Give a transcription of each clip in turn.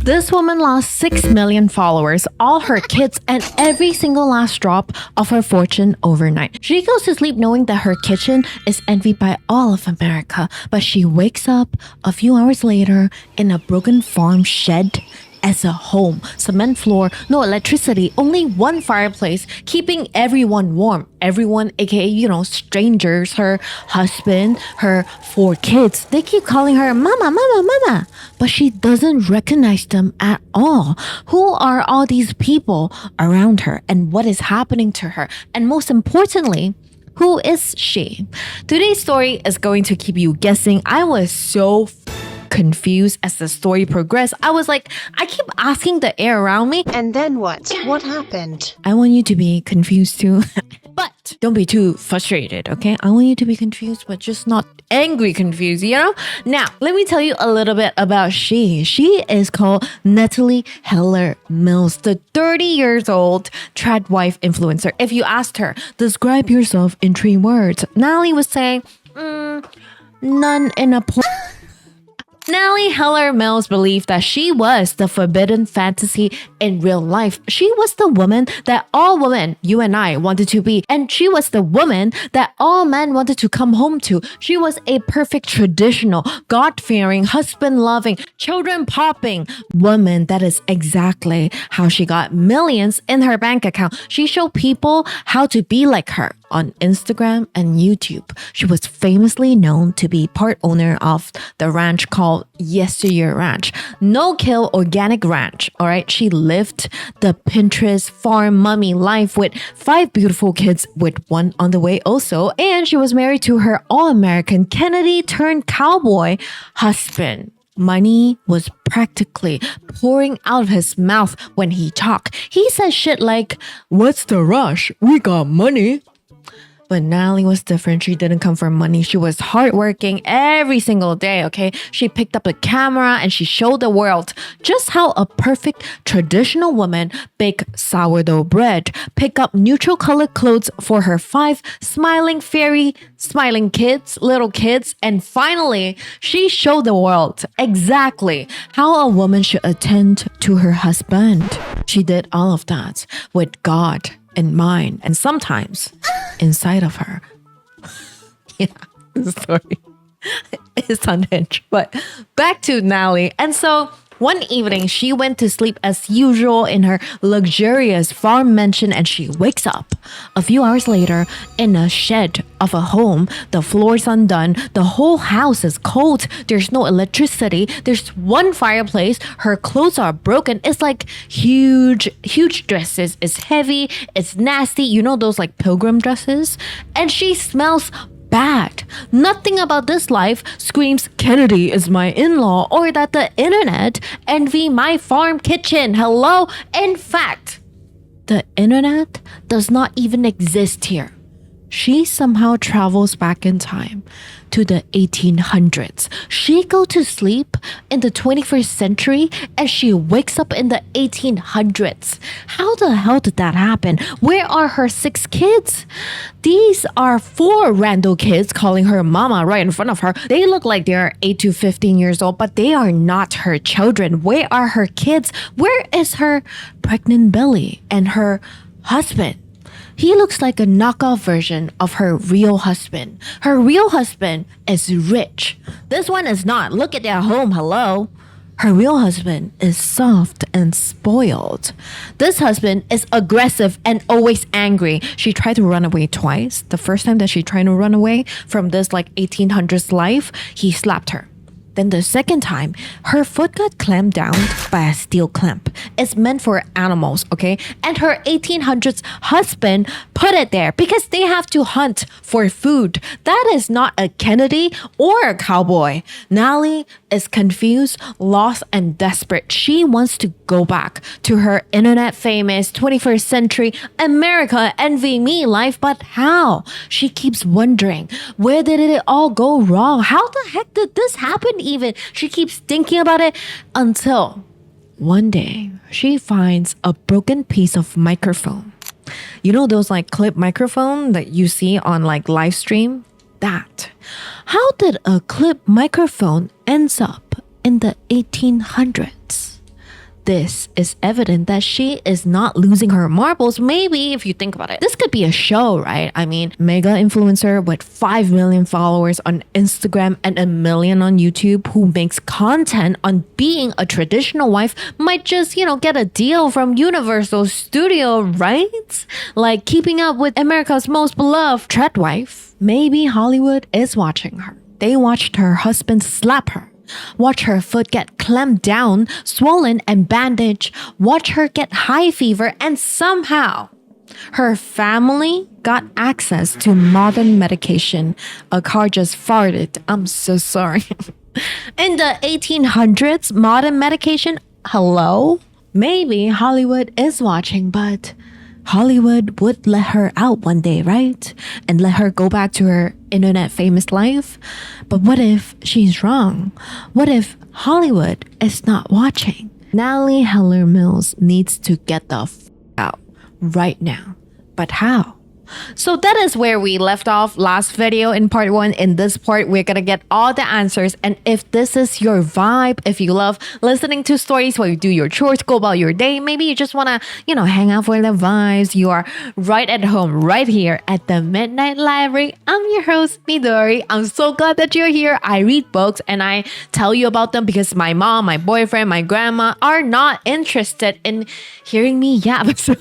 This woman lost 6 million followers, all her kids, and every single last drop of her fortune overnight. She goes to sleep knowing that her kitchen is envied by all of America, but she wakes up a few hours later in a broken farm shed as a home. Cement floor, no electricity, only one fireplace, keeping everyone warm. Everyone, aka, strangers, her husband, her 4 kids, they keep calling her mama, mama, mama. But she doesn't recognize them at all. Who are all these people around her and what is happening to her? And most importantly, who is she? Today's story is going to keep you guessing. I was so confused as the story progressed. I keep asking the air around me. And then what? What happened? I want you to be confused too. But don't be too frustrated, okay? I want you to be confused, but just not angry confused, Now, let me tell you a little bit about she. She is called Natalie Heller Mills, the 30 years old Tradwife influencer. If you asked her, describe yourself in 3 words, Natalie was saying, none in a Natalie Heller Mills believed that she was the forbidden fantasy in real life. She was the woman that all women, you and I, wanted to be. And she was the woman that all men wanted to come home to. She was a perfect traditional, God-fearing, husband-loving, children-popping woman. That is exactly how she got millions in her bank account. She showed people how to be like her on Instagram and YouTube. She was famously known to be part owner of the ranch called Yesteryear Ranch. No-kill organic ranch, all right? She lived the Pinterest farm mummy life with 5 beautiful kids, with 1 on the way also. And she was married to her all-American Kennedy-turned-cowboy husband. Money was practically pouring out of his mouth when he talked. He said shit like, "What's the rush? We got money." But Natalie was different. She didn't come for money. She was hardworking every single day, okay? She picked up a camera and she showed the world just how a perfect traditional woman bake sourdough bread, pick up neutral colored clothes for her 5 smiling little kids, and finally, she showed the world exactly how a woman should attend to her husband. She did all of that with God in mind and sometimes inside of her. Yeah, the story is unhinged. But back to Natalie. And so one evening, she went to sleep as usual in her luxurious farm mansion, and she wakes up a few hours later in a shed of a home. The floor's undone. The whole house is cold. There's no electricity. There's 1 fireplace. Her clothes are broken. It's like huge dresses. It's heavy. It's nasty. Those like pilgrim dresses. And she smells bad. Nothing about this life screams Kennedy is my in-law or that the internet envy my farm kitchen. Hello? In fact, the internet does not even exist here. She somehow travels back in time to the 1800s. She goes to sleep in the 21st century and she wakes up in the 1800s. How the hell did that happen? Where are her 6 kids? These are 4 random kids calling her mama right in front of her. They look like they are 8 to 15 years old, but they are not her children. Where are her kids? Where is her pregnant belly and her husband? He looks like a knockoff version of her real husband. Her real husband is rich. This one is not. Look at their home. Hello. Her real husband is soft and spoiled. This husband is aggressive and always angry. She tried to run away twice. The first time that she tried to run away from this 1800s life, he slapped her. Then the second time, her foot got clamped down by a steel clamp. It's meant for animals, okay? And her 1800s husband put it there because they have to hunt for food. That is not a Kennedy or a cowboy. Natalie is confused, lost, and desperate. She wants to go back to her internet famous 21st century America envy me life, but how? She keeps wondering, where did it all go wrong? How the heck did this happen even? She keeps thinking about it until one day she finds a broken piece of microphone. Those clip microphone that you see on live stream? that. How did a clip microphone ends up in the 1800s? This is evident that she is not losing her marbles. Maybe if you think about it, this could be a show, right? I mean, mega influencer with 5 million followers on Instagram and 1 million on YouTube who makes content on being a traditional wife might just, get a deal from Universal Studio, right? Like keeping up with America's most beloved Tradwife. Maybe Hollywood is watching her. They watched her husband slap her. Watch her foot get clamped down, swollen and bandaged. Watch her get high fever, and somehow her family got access to modern medication. A car just farted. I'm so sorry. In the 1800s, modern medication? Hello? Maybe Hollywood is watching, but Hollywood would let her out one day, right? And let her go back to her internet famous life. But what if she's wrong? What if Hollywood is not watching? Natalie Heller Mills needs to get the out right now. But how? So that is where we left off last video in part 1. In this part, we're gonna get all the answers. And if this is your vibe, if you love listening to stories while you do your chores, go about your day, maybe you just wanna, hang out for the vibes, you are right at home, right here at the Midnight Library. I'm your host, Midori. I'm so glad that you're here. I read books and I tell you about them because my mom, my boyfriend, my grandma are not interested in hearing me yap. So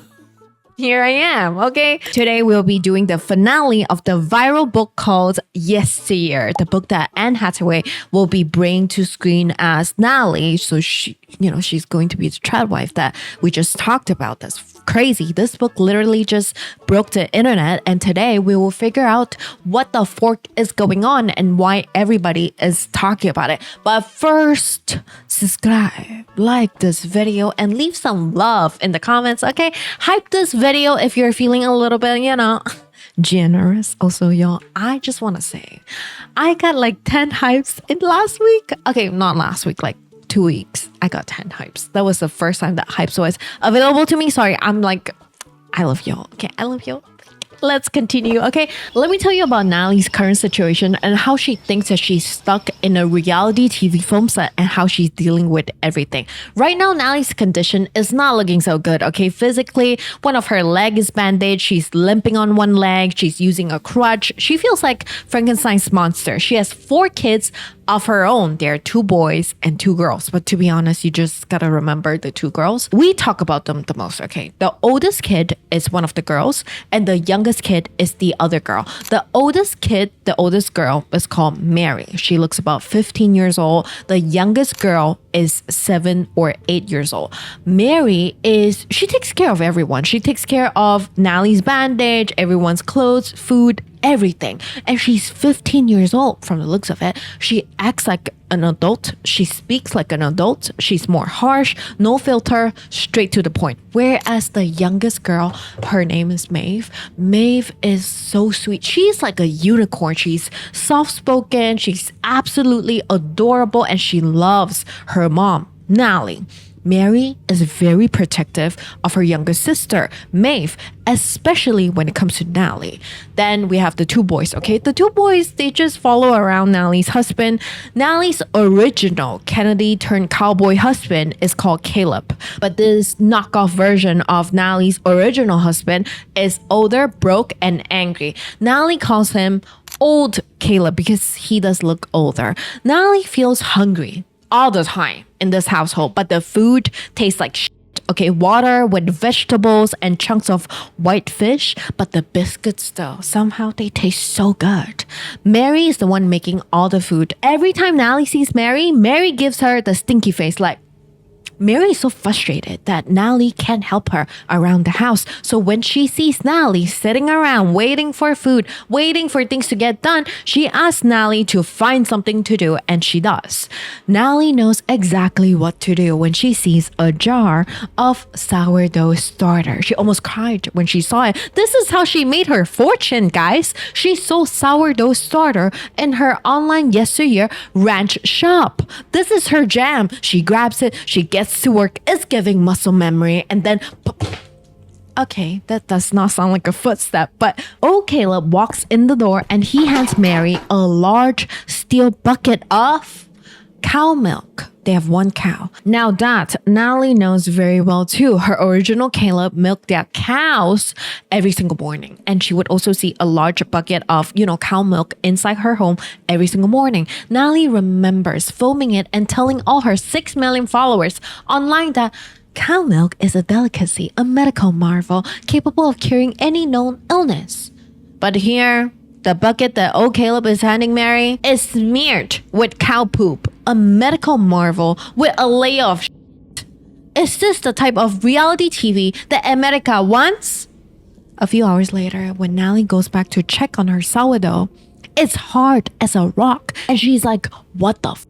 here I am, okay? Today we'll be doing the finale of the viral book called Yesteryear, the book that Anne Hathaway will be bringing to screen as Natalie. So she's going to be the Tradwife that we just talked about. That's crazy. This book literally just broke the internet, and today we will figure out what the fork is going on and why everybody is talking about it. But first, subscribe, like this video, and leave some love in the comments, okay? Hype this video if you're feeling a little bit, generous. Also, y'all, I just want to say, I got like 10 hypes in last week. Okay, not last week, like 2 weeks. I got 10 hypes. That was the first time that hypes was available to me. Sorry, I'm like, I love y'all. Okay, I love y'all. Let's continue. Okay, let me tell you about Natalie's current situation and how she thinks that she's stuck in a reality TV film set and how she's dealing with everything. Right now, Natalie's condition is not looking so good. Okay, physically, one of her legs is bandaged. She's limping on one leg. She's using a crutch. She feels like Frankenstein's monster. She has 4 kids of her own. There are 2 boys and 2 girls. But to be honest, you just gotta remember the 2 girls. We talk about them the most, okay? The oldest kid is one of the girls, and the youngest kid is the other girl. The oldest girl is called Mary. She looks about 15 years old. The youngest girl is 7 or 8 years old. Mary she takes care of everyone. She takes care of Natalie's bandage, everyone's clothes, food, everything. And she's 15 years old from the looks of it. She acts like an adult. She speaks like an adult. She's more harsh, no filter, straight to the point. Whereas the youngest girl, her name is Maeve. Maeve is so sweet. She's like a unicorn. She's soft-spoken. She's absolutely adorable, and she loves her mom, Natalie. Mary is very protective of her younger sister, Maeve, especially when it comes to Natalie. Then we have the 2 boys, okay? The 2 boys, they just follow around Natalie's husband. Natalie's original Kennedy-turned-cowboy husband is called Caleb. But this knockoff version of Natalie's original husband is older, broke, and angry. Natalie calls him Old Caleb because he does look older. Natalie feels hungry all the time in this household, but the food tastes like shit. Okay, water with vegetables and chunks of white fish, but the biscuits though, somehow they taste so good. Mary is the one making all the food. Every time Natalie sees Mary, Mary gives her the stinky face, like, Mary is so frustrated that Natalie can't help her around the house. So when she sees Natalie sitting around waiting for food, waiting for things to get done, she asks Natalie to find something to do, and she does. Natalie knows exactly what to do when she sees a jar of sourdough starter. She almost cried when she saw it. This is how she made her fortune, guys. She sold sourdough starter in her online Yesteryear ranch shop. This is her jam. She grabs it, she gets to work, is giving muscle memory, and then Okay, that does not sound like a footstep, but old Caleb walks in the door and he hands Mary a large steel bucket of cow milk. They have one cow. Now that Natalie knows very well too. Her original Caleb milked their cows every single morning. And she would also see a large bucket of, cow milk inside her home every single morning. Natalie remembers filming it and telling all her 6 million followers online that cow milk is a delicacy, a medical marvel capable of curing any known illness. But here, the bucket that old Caleb is handing Mary is smeared with cow poop, a medical marvel with a layer of shit. Is this the type of reality TV that America wants? A few hours later, when Natalie goes back to check on her sourdough, it's hard as a rock. And she's like, what the f***?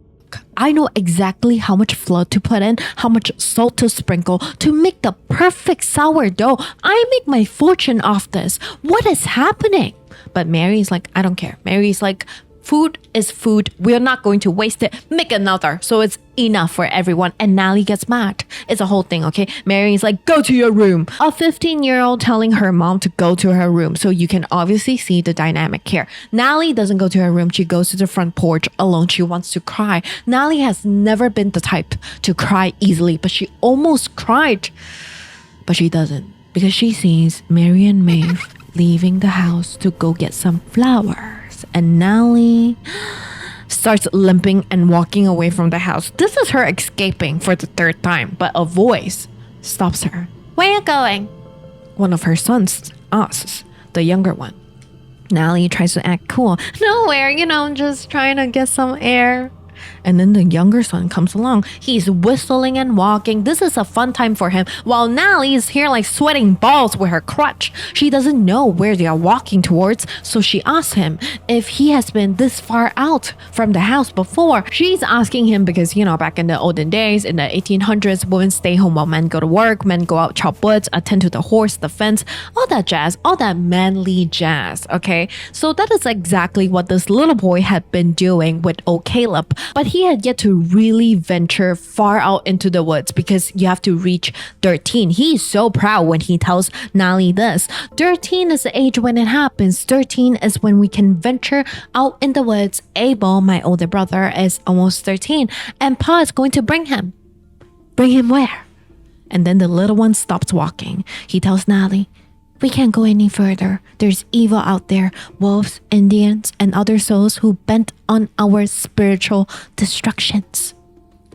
I know exactly how much flour to put in, how much salt to sprinkle to make the perfect sourdough. I make my fortune off this. What is happening? But Mary's like, I don't care. Mary's like, food is food. We're not going to waste it. Make another. So it's enough for everyone. And Natalie gets mad. It's a whole thing, okay? Mary's like, go to your room. A 15-year-old telling her mom to go to her room. So you can obviously see the dynamic here. Natalie doesn't go to her room. She goes to the front porch alone. She wants to cry. Natalie has never been the type to cry easily, but she almost cried. But she doesn't, because she sees Mary and Maeve leaving the house to go get some flowers. And Natalie starts limping and walking away from the house. This is her escaping for the third time, but a voice stops her. Where are you going? One of her sons asks, the younger one. Natalie tries to act cool. Nowhere, just trying to get some air. And then the younger son comes along. He's whistling and walking. This is a fun time for him. While Natalie is here like sweating balls with her crutch. She doesn't know where they are walking towards. So she asks him if he has been this far out from the house before. She's asking him because, back in the olden days, in the 1800s, women stay home while men go to work. Men go out, chop woods, attend to the horse, the fence, all that jazz, all that manly jazz. Okay. So that is exactly what this little boy had been doing with old Caleb. But he had yet to really venture far out into the woods because you have to reach 13. He's so proud when he tells Natalie this. 13 is the age when it happens. 13 is when we can venture out in the woods. Abel, my older brother, is almost 13 and Pa is going to bring him. Bring him where? And then the little one stops walking. He tells Natalie, we can't go any further. There's evil out there. Wolves, Indians, and other souls who bent on our spiritual destructions.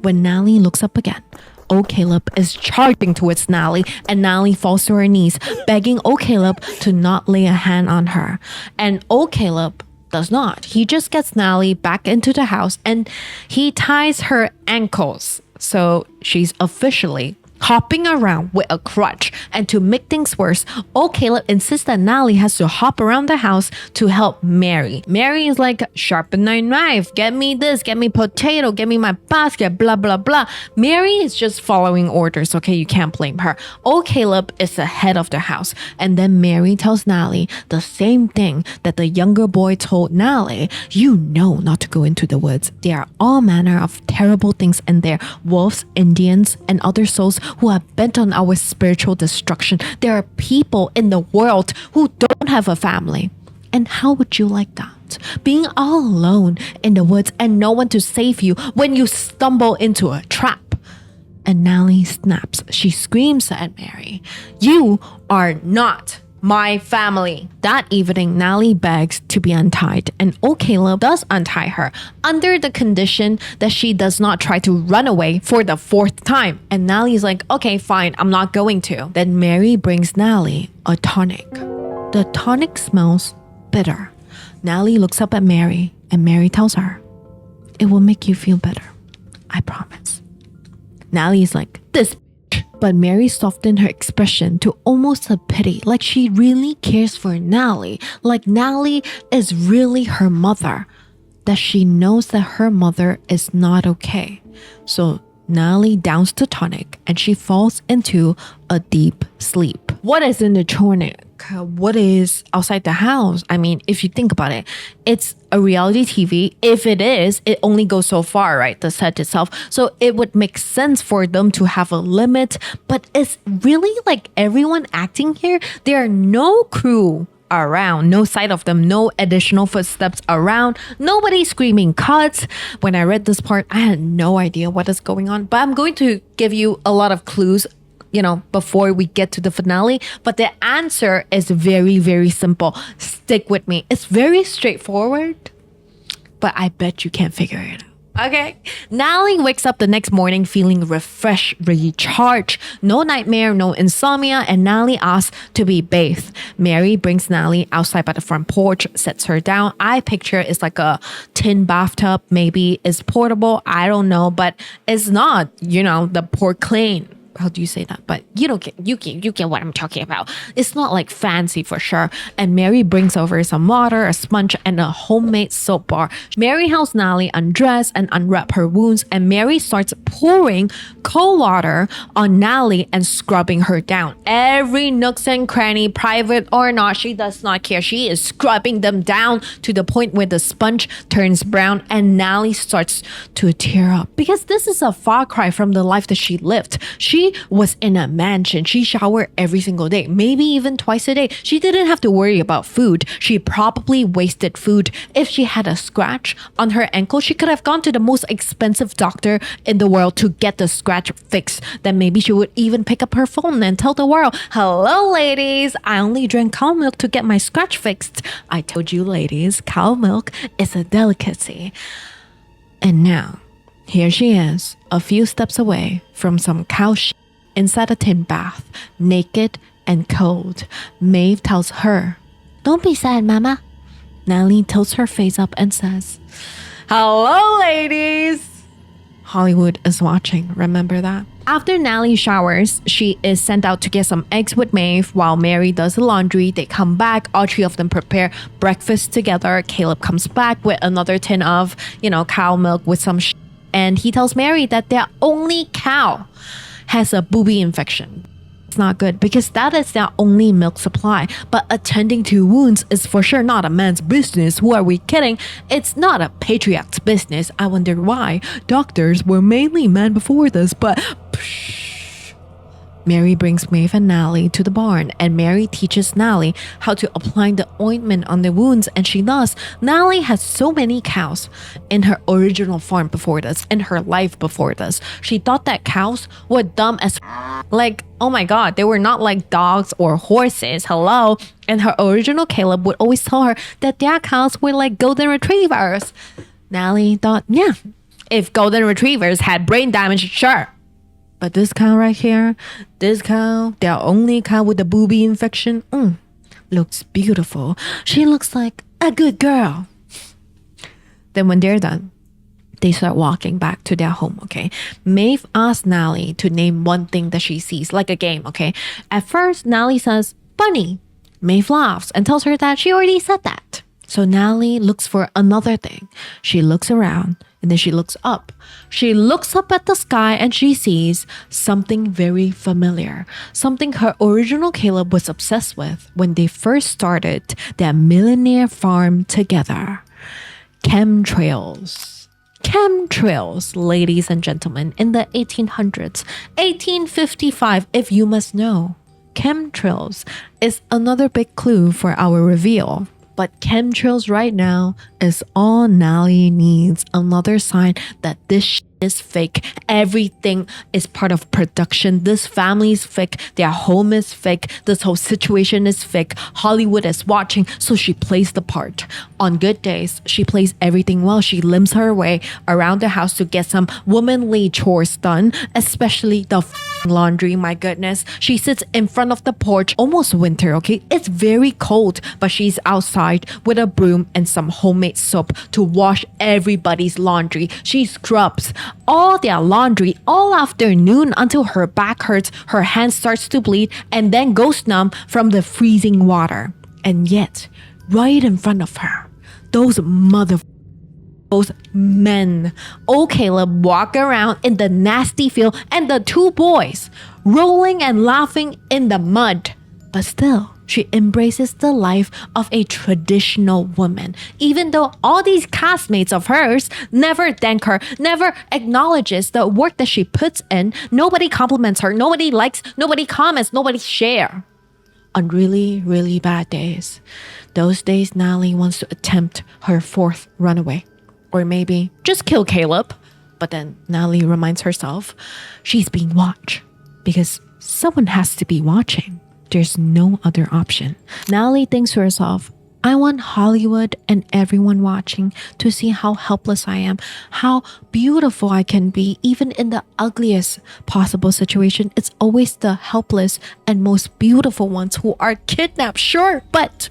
When Natalie looks up again, old Caleb is charging towards Natalie, and Natalie falls to her knees, begging old Caleb to not lay a hand on her. And old Caleb does not. He just gets Natalie back into the house and he ties her ankles. So she's officially hopping around with a crutch. And to make things worse, old Caleb insists that Natalie has to hop around the house to help Mary. Mary is like, sharpen my knife, get me this, get me potato, get me my basket, blah, blah, blah. Mary is just following orders, okay? You can't blame her. Old Caleb is the head of the house. And then Mary tells Natalie the same thing that the younger boy told Natalie. You know not to go into the woods. There are all manner of terrible things in there. Wolves, Indians, and other souls who are bent on our spiritual destruction. There are people in the world who don't have a family. And how would you like that? Being all alone in the woods and no one to save you when you stumble into a trap. And Natalie snaps. She screams at Mary, you are not my family. That evening, Natalie begs to be untied, and old Caleb does untie her under the condition that she does not try to run away for the 4th time. And Natalie's like, okay, fine, I'm not going to. Then Mary brings Natalie a tonic. The tonic smells bitter. Natalie looks up at Mary, and Mary tells her, it will make you feel better. I promise. Natalie's like, this. But Mary softened her expression to almost a pity, like she really cares for Natalie, like Natalie is really her mother, that she knows that her mother is not okay. So Natalie downs the tonic and she falls into a deep sleep. What is in the tonic? what is outside the house? I mean, if you think about it, it's a reality TV. If it is, it only goes so far, right? The set itself. So it would make sense for them to have a limit. But it's really like everyone acting here. There are no crew around, no sight of them, no additional footsteps around, nobody screaming cuts. When I read this part, I had no idea what is going on, but I'm going to give you a lot of clues, before we get to the finale. But the answer is very, very simple. Stick with me. It's very straightforward, but I bet you can't figure it out. Okay. Natalie wakes up the next morning feeling refreshed, recharged. No nightmare, no insomnia, and Natalie asks to be bathed. Mary brings Natalie outside by the front porch, sets her down. I picture it's like a tin bathtub. Maybe it's portable. I don't know, but it's not, the porcelain. How do you say that? But you get what I'm talking about. It's not like fancy for sure. And Mary brings over some water, a sponge, and a homemade soap bar. Mary helps Natalie undress and unwrap her wounds, and Mary starts pouring cold water on Natalie and scrubbing her down. Every nooks and cranny, private or not, she does not care. She is scrubbing them down to the point where the sponge turns brown and Natalie starts to tear up. Because this is a far cry from the life that she lived. She was in a mansion. She showered every single day, maybe even twice a day. She didn't have to worry about food. She probably wasted food. If she had a scratch on her ankle, she could have gone to the most expensive doctor in the world to get the scratch fixed. Then maybe she would even pick up her phone and tell the world, "Hello, ladies. I only drank cow milk to get my scratch fixed. I told you, ladies, cow milk is a delicacy." And now, here she is, a few steps away from some cow shit inside a tin bath, naked and cold. Maeve tells her, "Don't be sad, mama." Natalie tilts her face up and says, "Hello, ladies." Hollywood is watching, remember that? After Natalie showers, she is sent out to get some eggs with Maeve while Mary does the laundry. They come back, all three of them prepare breakfast together. Caleb comes back with another tin of, cow milk with some and he tells Mary that their only cow has a booby infection. It's not good because that is their only milk supply. But attending to wounds is for sure not a man's business. Who are we kidding? It's not a patriarch's business. I wonder why. Doctors were mainly men before this, but Mary brings Maeve and Natalie to the barn, and Mary teaches Natalie how to apply the ointment on the wounds, and she does. Natalie has so many cows in her original farm before this, in her life before this. She thought that cows were dumb as like, oh my god, they were not like dogs or horses. Hello. And her original Caleb would always tell her that their cows were like golden retrievers. Natalie thought, yeah, if golden retrievers had brain damage, sure. But this cow right here, their only cow with the booby infection, looks beautiful. She looks like a good girl. Then when they're done, they start walking back to their home, okay? Maeve asks Natalie to name one thing that she sees, like a game, okay? At first, Natalie says, "Bunny." Maeve laughs and tells her that she already said that. So Natalie looks for another thing. She looks around and then she looks up. She looks up at the sky and she sees something very familiar. Something her original Caleb was obsessed with when they first started their millionaire farm together. Chemtrails. Chemtrails, ladies and gentlemen, in the 1800s. 1855, if you must know. Chemtrails is another big clue for our reveal. But chemtrails right now is all Natalie needs. Another sign that this is fake. Everything is part of production. This family is fake. Their home is fake. This whole situation is fake. Hollywood is watching, so she plays the part. On good days, she plays everything well. She limps her way around the house to get some womanly chores done, especially the laundry. My goodness. She sits in front of the porch, almost winter, okay? It's very cold, but she's outside with a broom and some homemade soap to wash everybody's laundry. She scrubs all their laundry all afternoon until her back hurts, her hand starts to bleed, and then goes numb from the freezing water. And yet, right in front of her, those men, old Caleb walk around in the nasty field and the two boys rolling and laughing in the mud. But still, She embraces the life of a traditional woman, even though all these castmates of hers never thank her, never acknowledges the work that she puts in. Nobody compliments her, nobody likes, nobody comments, nobody share. On really, really bad days, those days Natalie wants to attempt her fourth runaway. Or maybe just kill Caleb. But then Natalie reminds herself she's being watched because someone has to be watching. There's no other option. Natalie thinks to herself, I want Hollywood and everyone watching to see how helpless I am, how beautiful I can be, even in the ugliest possible situation. It's always the helpless and most beautiful ones who are kidnapped, sure, but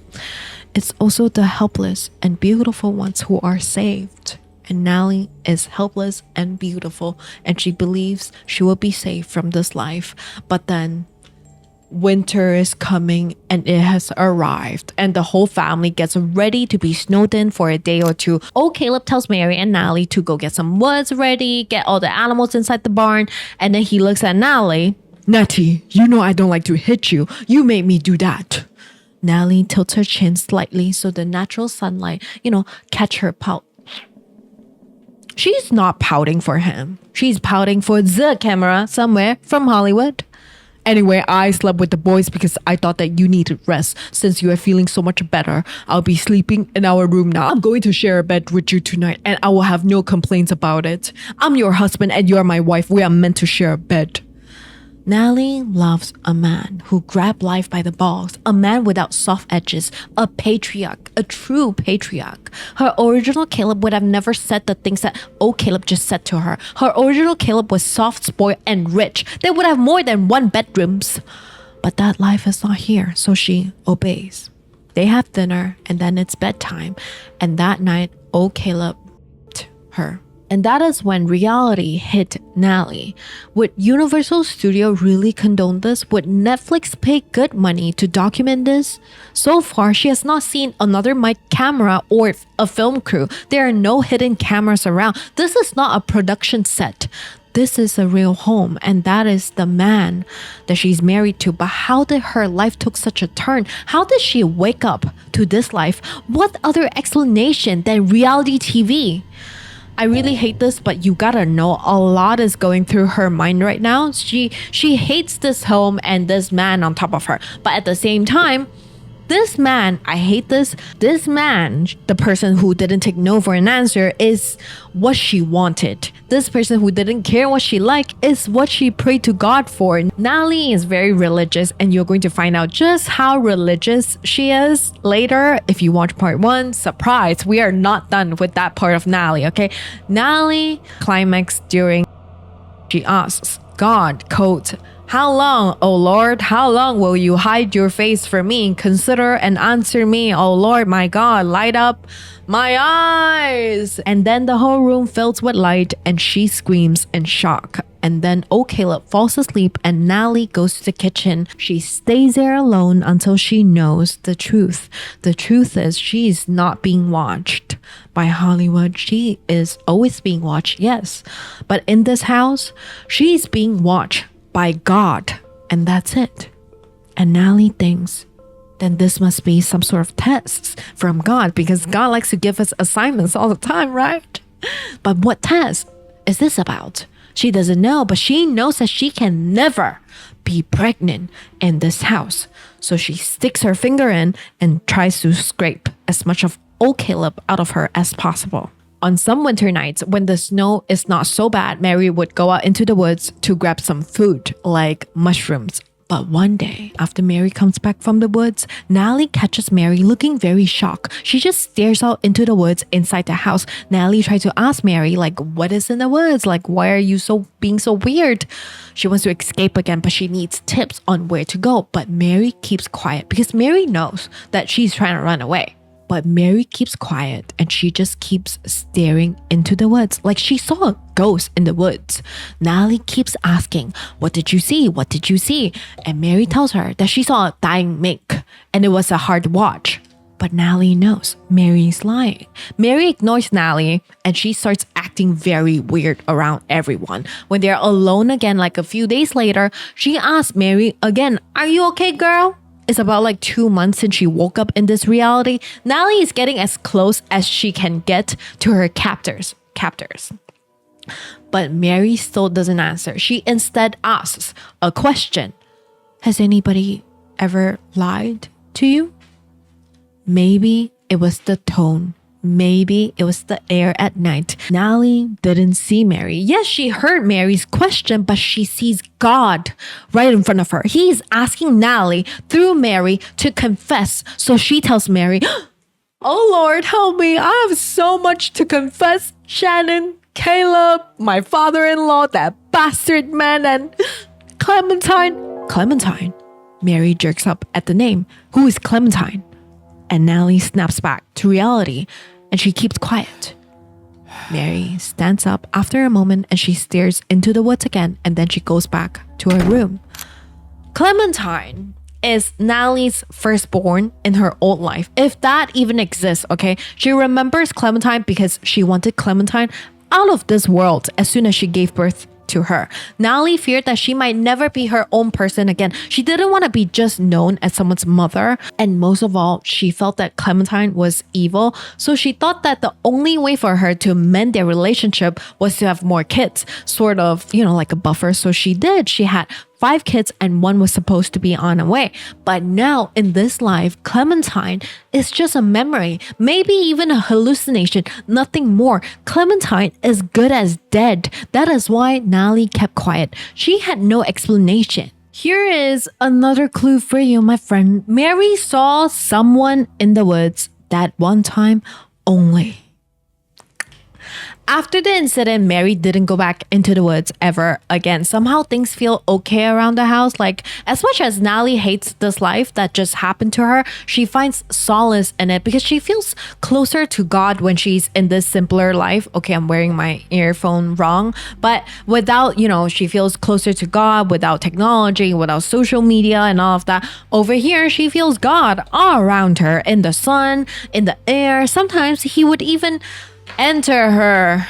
it's also the helpless and beautiful ones who are saved. And Natalie is helpless and beautiful, and she believes she will be saved from this life. But then winter is coming and it has arrived, and the whole family gets ready to be snowed in for a day or two. Old Caleb tells Mary and Natalie to go get some woods ready, get all the animals inside the barn, and then he looks at Natalie. Natty, you know I don't like to hit you. You made me do that. Natalie tilts her chin slightly so the natural sunlight, catch her pout. She's not pouting for him. She's pouting for the camera somewhere from Hollywood. Anyway, I slept with the boys because I thought that you needed rest. Since you are feeling so much better, I'll be sleeping in our room now. I'm going to share a bed with you tonight and I will have no complaints about it. I'm your husband and you're my wife. We are meant to share a bed. Natalie loves a man who grabbed life by the balls, a man without soft edges, a patriarch, a true patriarch. Her original Caleb would have never said the things that old Caleb just said to her. Her original Caleb was soft, spoiled, and rich. They would have more than one bedrooms. But that life is not here, so she obeys. They have dinner, and then it's bedtime. And that night, old Caleb her. And that is when reality hit Natalie. Would Universal Studio really condone this? Would Netflix pay good money to document this? So far, she has not seen another mic camera or a film crew. There are no hidden cameras around. This is not a production set. This is a real home, and that is the man that she's married to. But how did her life took such a turn? How did she wake up to this life? What other explanation than reality TV? I really hate this, but you gotta know a lot is going through her mind right now. She hates this home and this man on top of her. But at the same time, this man, I hate this. This man, the person who didn't take no for an answer, is what she wanted. This person who didn't care what she liked is what she prayed to God for. Natalie is very religious, and you're going to find out just how religious she is later. If you watch part 1, surprise, we are not done with that part of Natalie, okay? Natalie climax during, she asks God, quote, how long, O Lord, how long will you hide your face from me? Consider and answer me, O Lord, my God, light up my eyes. And then the whole room fills with light and she screams in shock. And then old Caleb falls asleep and Natalie goes to the kitchen. She stays there alone until she knows the truth. The truth is she's not being watched by Hollywood. She is always being watched, yes. But in this house, she's being watched by God, and that's it. And Natalie thinks, then this must be some sort of tests from God, because God likes to give us assignments all the time, right? But what test is this about? She doesn't know, but she knows that she can never be pregnant in this house. So she sticks her finger in and tries to scrape as much of old Caleb out of her as possible. On some winter nights, when the snow is not so bad, Mary would go out into the woods to grab some food, like mushrooms. But one day, after Mary comes back from the woods, Natalie catches Mary looking very shocked. She just stares out into the woods inside the house. Natalie tries to ask Mary, like, what is in the woods? Like, why are you being so weird? She wants to escape again, but she needs tips on where to go. But Mary keeps quiet because Mary knows that she's trying to run away. But Mary keeps quiet and she just keeps staring into the woods like she saw a ghost in the woods. Natalie keeps asking, what did you see? What did you see? And Mary tells her that she saw a dying mink and it was a hard watch. But Natalie knows Mary's lying. Mary ignores Natalie and she starts acting very weird around everyone. When they're alone again, like a few days later, she asks Mary again, are you okay, girl? it's about like 2 months since she woke up in this reality. Natalie is getting as close as she can get to her captors. But Mary still doesn't answer. She instead asks a question. Has anybody ever lied to you? Maybe it was the tone. Maybe it was the air at night. Natalie didn't see Mary. Yes, she heard Mary's question, but she sees God right in front of her. He's asking Natalie through Mary to confess. So she tells Mary, oh Lord, help me. I have so much to confess. Shannon, Caleb, my father-in-law, that bastard man, and Clementine. Clementine. Mary jerks up at the name. Who is Clementine? And Natalie snaps back to reality and she keeps quiet. Mary stands up after a moment and she stares into the woods again, and then she goes back to her room. Clementine is Natalie's firstborn in her old life, if that even exists, okay? She remembers Clementine because she wanted Clementine out of this world as soon as she gave birth to her. Natalie feared that she might never be her own person again. She didn't want to be just known as someone's mother. And most of all, she felt that Clementine was evil. So she thought that the only way for her to mend their relationship was to have more kids, sort of, like a buffer. So she did. She had 5 kids and 1 was supposed to be on the way. But now in this life, Clementine is just a memory, maybe even a hallucination, nothing more. Clementine is good as dead. That is why Natalie kept quiet. She had no explanation. Here is another clue for you, my friend. Mary saw someone in the woods that one time only. After the incident, Mary didn't go back into the woods ever again. Somehow things feel okay around the house. Like, as much as Natalie hates this life that just happened to her, she finds solace in it because she feels closer to God when she's in this simpler life. Okay, I'm wearing my earphone wrong. But without, she feels closer to God without technology, without social media and all of that. Over here, she feels God all around her, in the sun, in the air. Sometimes he would even enter her.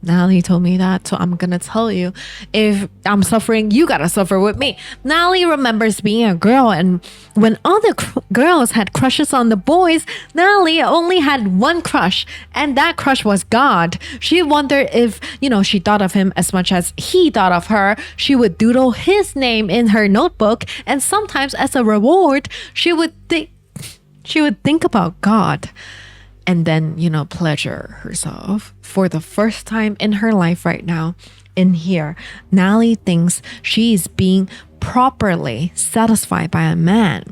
Natalie told me that, so I'm gonna tell you, if I'm suffering, you gotta suffer with me. Natalie remembers being a girl, and when other girls had crushes on the boys, Natalie only had one crush, and that crush was God. She wondered if, she thought of him as much as he thought of her. She would doodle his name in her notebook, and sometimes as a reward, she would think about God. And then, pleasure herself for the first time in her life right now. In here, Natalie thinks she's being properly satisfied by a man.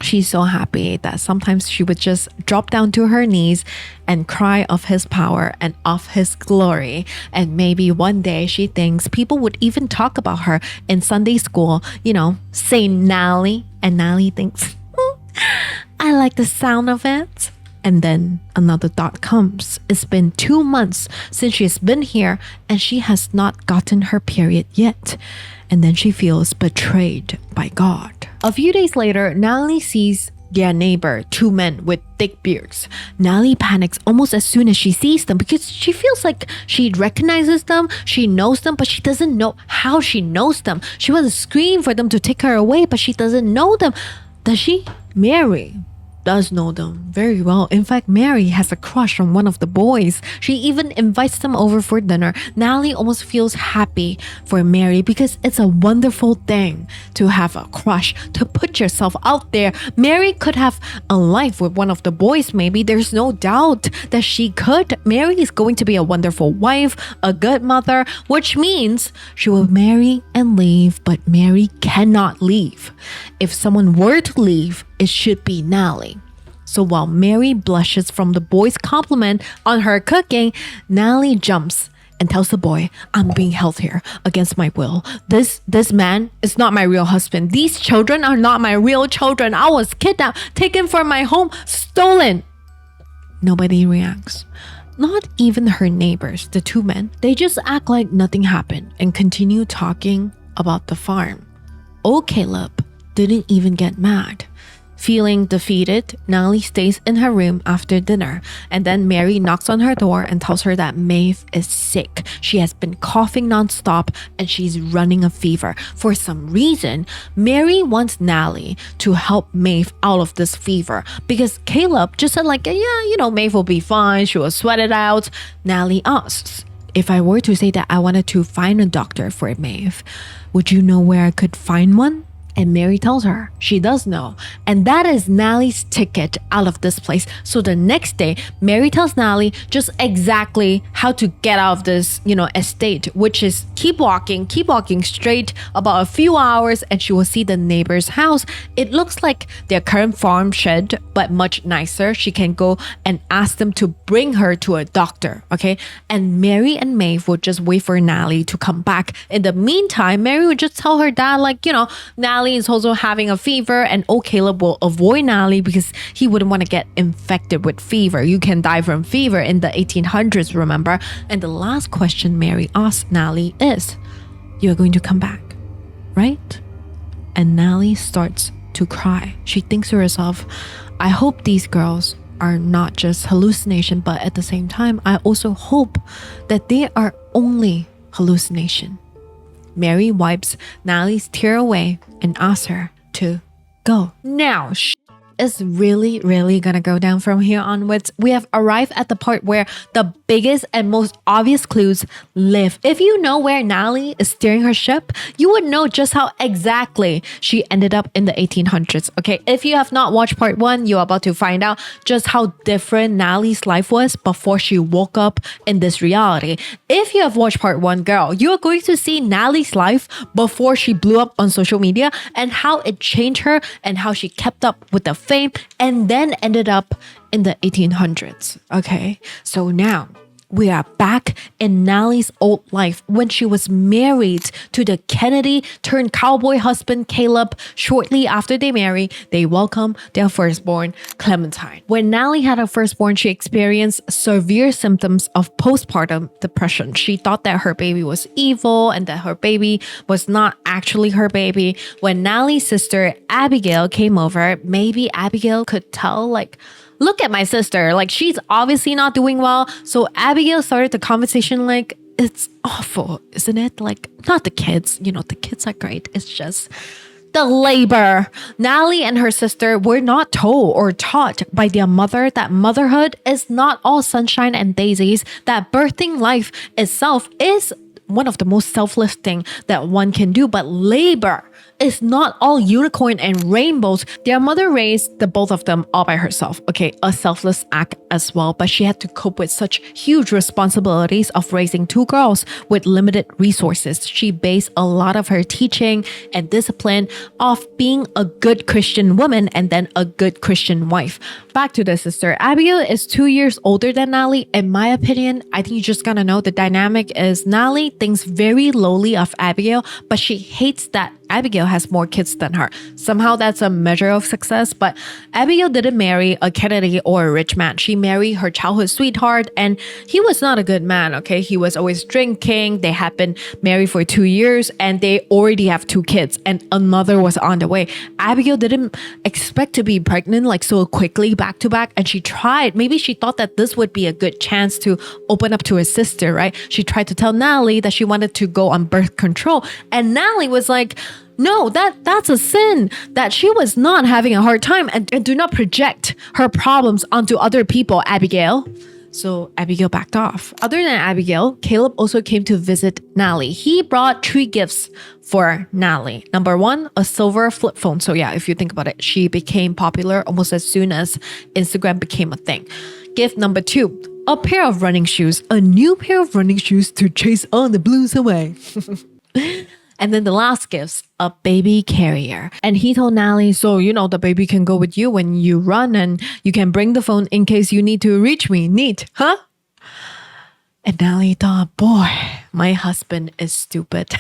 She's so happy that sometimes she would just drop down to her knees and cry of his power and of his glory. And maybe one day she thinks people would even talk about her in Sunday school, say Natalie. And Natalie thinks, I like the sound of it. And then another thought comes. It's been 2 months since she's been here and she has not gotten her period yet. And then she feels betrayed by God. A few days later, Natalie sees their neighbor, 2 men with thick beards. Natalie panics almost as soon as she sees them because she feels like she recognizes them, she knows them, but she doesn't know how she knows them. She wants to scream for them to take her away, but she doesn't know them. Does she? Mary does know them very well. In fact, Mary has a crush on one of the boys. She even invites them over for dinner. Natalie almost feels happy for Mary because it's a wonderful thing to have a crush, to put yourself out there. Mary could have a life with one of the boys, maybe. There's no doubt that she could. Mary is going to be a wonderful wife, a good mother, which means she will marry and leave, but Mary cannot leave. If someone were to leave, it should be Natalie. So while Mary blushes from the boy's compliment on her cooking, Natalie jumps and tells the boy, I'm being held here against my will. This man is not my real husband. These children are not my real children. I was kidnapped, taken from my home, stolen. Nobody reacts. Not even her neighbors, the 2 men. They just act like nothing happened and continue talking about the farm. Old Caleb didn't even get mad. Feeling defeated, Natalie stays in her room after dinner, and then Mary knocks on her door and tells her that Maeve is sick. She has been coughing nonstop and she's running a fever. For some reason, Mary wants Natalie to help Maeve out of this fever because Caleb just said like, yeah, Maeve will be fine. She will sweat it out. Natalie asks, if I were to say that I wanted to find a doctor for Maeve, would you know where I could find one? And Mary tells her she does know. And that is Natalie's ticket out of this place. So the next day, Mary tells Natalie just exactly how to get out of this, estate, which is keep walking straight about a few hours and she will see the neighbor's house. It looks like their current farm shed, but much nicer. She can go and ask them to bring her to a doctor, okay? And Mary and Maeve would just wait for Natalie to come back. In the meantime, Mary would just tell her dad, like, Natalie is also having a fever and Caleb will avoid Natalie because he wouldn't want to get infected with fever. You can die from fever in the 1800s, remember? And the last question Mary asks Natalie is, you're going to come back, right? And Natalie starts to cry. She thinks to herself, I hope these girls are not just hallucination, but at the same time, I also hope that they are only hallucination. Mary wipes Natalie's tear away and asks her to go. Now, is really, really gonna go down from here onwards. We have arrived at the part where the biggest and most obvious clues live. If you know where Natalie is steering her ship, you would know just how exactly she ended up in the 1800s. Okay, if you have not watched part 1, you're about to find out just how different Natalie's life was before she woke up in this reality. If you have watched part 1, girl, you're going to see Natalie's life before she blew up on social media and how it changed her and how she kept up with the fame and then ended up in the 1800s. Okay, so now we are back in Natalie's old life when she was married to the Kennedy turned cowboy husband Caleb. Shortly after they marry, they welcome their firstborn, Clementine. When Natalie had her firstborn, she experienced severe symptoms of postpartum depression. She thought that her baby was evil and that her baby was not actually her baby. When Natalie's sister Abigail came over, maybe Abigail could tell, like, look at my sister, like she's obviously not doing well. So Abigail started the conversation like, it's awful, isn't it? Like, not the kids, the kids are great. It's just the labor. Natalie and her sister were not told or taught by their mother that motherhood is not all sunshine and daisies, that birthing life itself is one of the most selfless thing that one can do, but labor is not all unicorn and rainbows. Their mother raised the both of them all by herself. Okay, a selfless act as well, but she had to cope with such huge responsibilities of raising 2 girls with limited resources. She based a lot of her teaching and discipline off being a good Christian woman and then a good Christian wife. Back to the sister. Abigail is 2 years older than Natalie. In my opinion, I think you just gotta know the dynamic is Natalie thinks very lowly of Abigail, but she hates that Abigail has more kids than her. Somehow that's a measure of success, but Abigail didn't marry a Kennedy or a rich man. She married her childhood sweetheart and he was not a good man, okay? He was always drinking. They had been married for 2 years and they already have 2 kids and another was on the way. Abigail didn't expect to be pregnant like so quickly back to back and she tried. Maybe she thought that this would be a good chance to open up to her sister, right? She tried to tell Natalie that she wanted to go on birth control and Natalie was like, no, that's a sin, that she was not having a hard time and do not project her problems onto other people, Abigail. So Abigail backed off. Other than Abigail, Caleb also came to visit Natalie. He brought 3 gifts for Natalie. Number 1, a silver flip phone. So yeah, if you think about it, she became popular almost as soon as Instagram became a thing. Gift number 2, a pair of running shoes. A new pair of running shoes to chase all the blues away. And then the last gift's a baby carrier. And he told Natalie, so the baby can go with you when you run and you can bring the phone in case you need to reach me. Neat, huh? And Natalie thought, boy, my husband is stupid.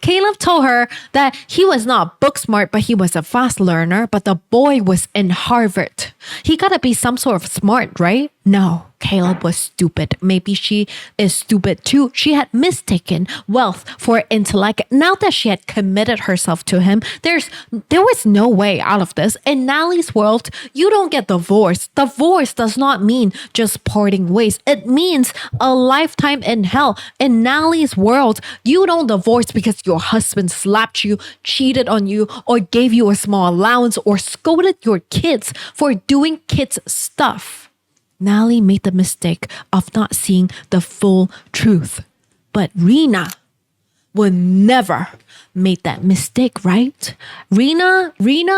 Caleb told her that he was not book smart, but he was a fast learner, but the boy was in Harvard. He gotta be some sort of smart, right? No, Caleb was stupid. Maybe she is stupid too. She had mistaken wealth for intellect. Now that she had committed herself to him, there was no way out of this. In Natalie's world, you don't get divorced. Divorce does not mean just parting ways. It means a lifetime in hell. In Natalie's world, you don't divorce because your husband slapped you, cheated on you, or gave you a small allowance, or scolded your kids for doing kids stuff. Natalie made the mistake of not seeing the full truth. But Rena would never made that mistake, right? Rena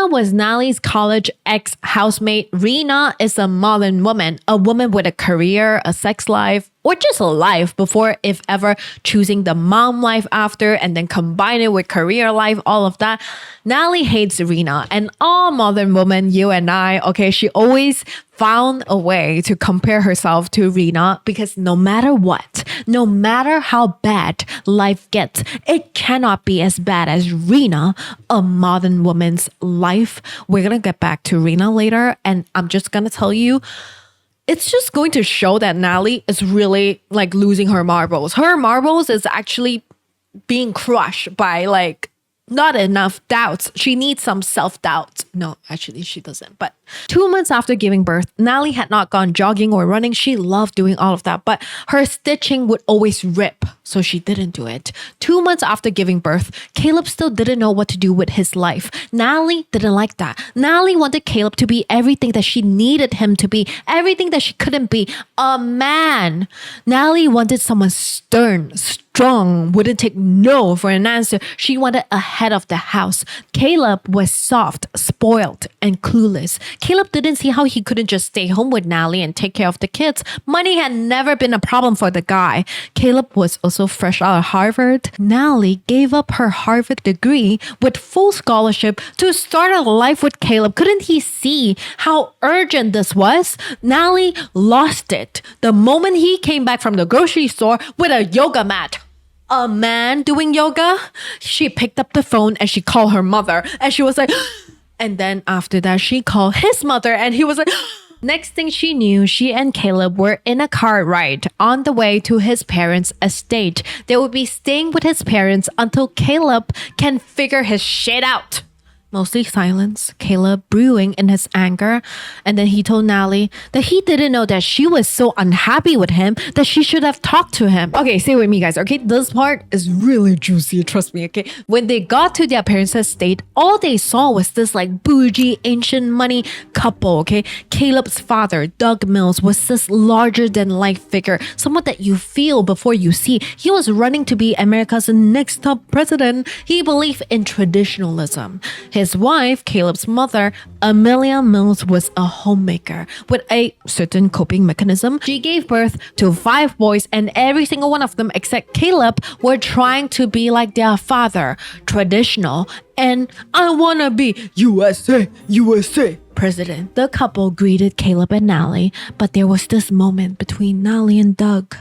was Natalie's college ex-housemate. Rena is a modern woman, a woman with a career, a sex life, or just a life before, if ever, choosing the mom life after and then combine it with career life, all of that. Natalie hates Rena, and all modern women, you and I, okay, she always found a way to compare herself to Rena because no matter what, no matter how bad life gets, it cannot be as bad as Rena, a modern woman's life. We're gonna get back to Rena later, and I'm just gonna tell you, it's just going to show that Natalie is really like losing her marbles. Her marbles is actually being crushed by like not enough doubts. She needs some self-doubt. No, actually she doesn't. But 2 months after giving birth, Natalie had not gone jogging or running. She loved doing all of that, but her stitching would always rip, so she didn't do it. 2 months after giving birth, Caleb still didn't know what to do with his life. Natalie didn't like that. Natalie wanted Caleb to be everything that she needed him to be, everything that she couldn't be, a man. Natalie wanted someone stern, strong, wouldn't take no for an answer. She wanted a head of the house. Caleb was soft, spoiled, and clueless. Caleb didn't see how he couldn't just stay home with Natalie and take care of the kids. Money had never been a problem for the guy. Caleb was also fresh out of Harvard. Natalie gave up her Harvard degree with full scholarship to start a life with Caleb. Couldn't he see how urgent this was? Natalie lost it the moment he came back from the grocery store with a yoga mat. A man doing yoga? She picked up the phone and she called her mother and she was like, and then after that, she called his mother and he was like, next thing she knew, she and Caleb were in a car ride on the way to his parents' estate. They would be staying with his parents until Caleb can figure his shit out. Mostly silence, Caleb brewing in his anger. And then he told Natalie that he didn't know that she was so unhappy with him that she should have talked to him. Okay, stay with me, guys. Okay, this part is really juicy. Trust me, okay? When they got to their parents' estate, all they saw was this like bougie, ancient money couple, okay? Caleb's father, Doug Mills, was this larger-than-life figure, someone that you feel before you see. He was running to be America's next top president. He believed in traditionalism. His wife, Caleb's mother, Amelia Mills, was a homemaker with a certain coping mechanism. She gave birth to 5 boys, and every single one of them except Caleb were trying to be like their father, traditional, and I wanna be USA, USA president. The couple greeted Caleb and Natalie, but there was this moment between Natalie and Doug.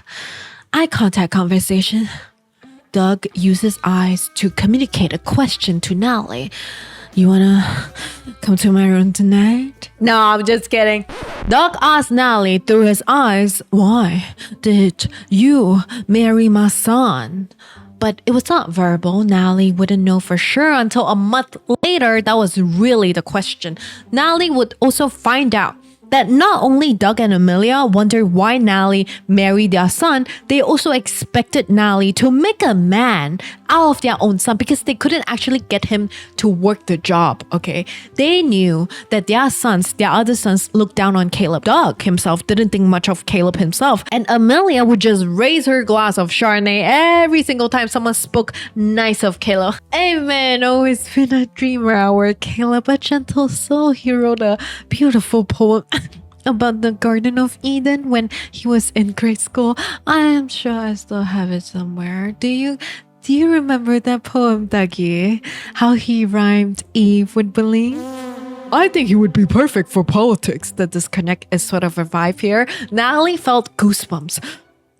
Eye contact conversation. Doug used his eyes to communicate a question to Natalie. You wanna come to my room tonight? No, I'm just kidding. Doug asked Natalie through his eyes, why did you marry my son? But it was not verbal. Natalie wouldn't know for sure until a month later. That was really the question. Natalie would also find out that not only Doug and Amelia wondered why Natalie married their son, they also expected Natalie to make a man out of their own son because they couldn't actually get him to work the job, okay? They knew that their other sons looked down on Caleb. Doug himself didn't think much of Caleb himself, and Amelia would just raise her glass of Chardonnay every single time someone spoke nice of Caleb. Amen, always been a dreamer, our Caleb, a gentle soul. He wrote a beautiful poem about the Garden of Eden when he was in grade school. I am sure I still have it somewhere. Do you remember that poem, Dougie? How he rhymed Eve with believe? I think he would be perfect for politics. The disconnect is sort of a vibe here. Natalie felt goosebumps.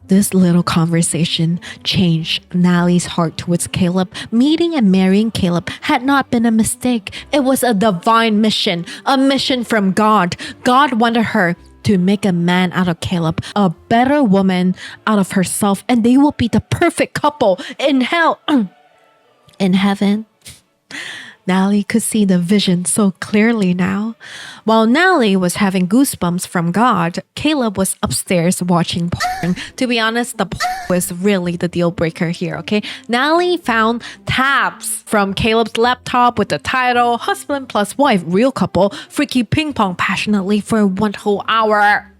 This little conversation changed Natalie's heart towards Caleb. Meeting and marrying Caleb had not been a mistake. It was a divine mission, a mission from God. God wanted her to make a man out of Caleb, a better woman out of herself, and they will be the perfect couple in hell. In heaven. Natalie could see the vision so clearly now. While Natalie was having goosebumps from God, Caleb was upstairs watching porn. To be honest, the porn was really the deal breaker here, okay? Natalie found tabs from Caleb's laptop with the title, Husband plus Wife, Real Couple, Freaky Ping Pong Passionately for 1 whole hour.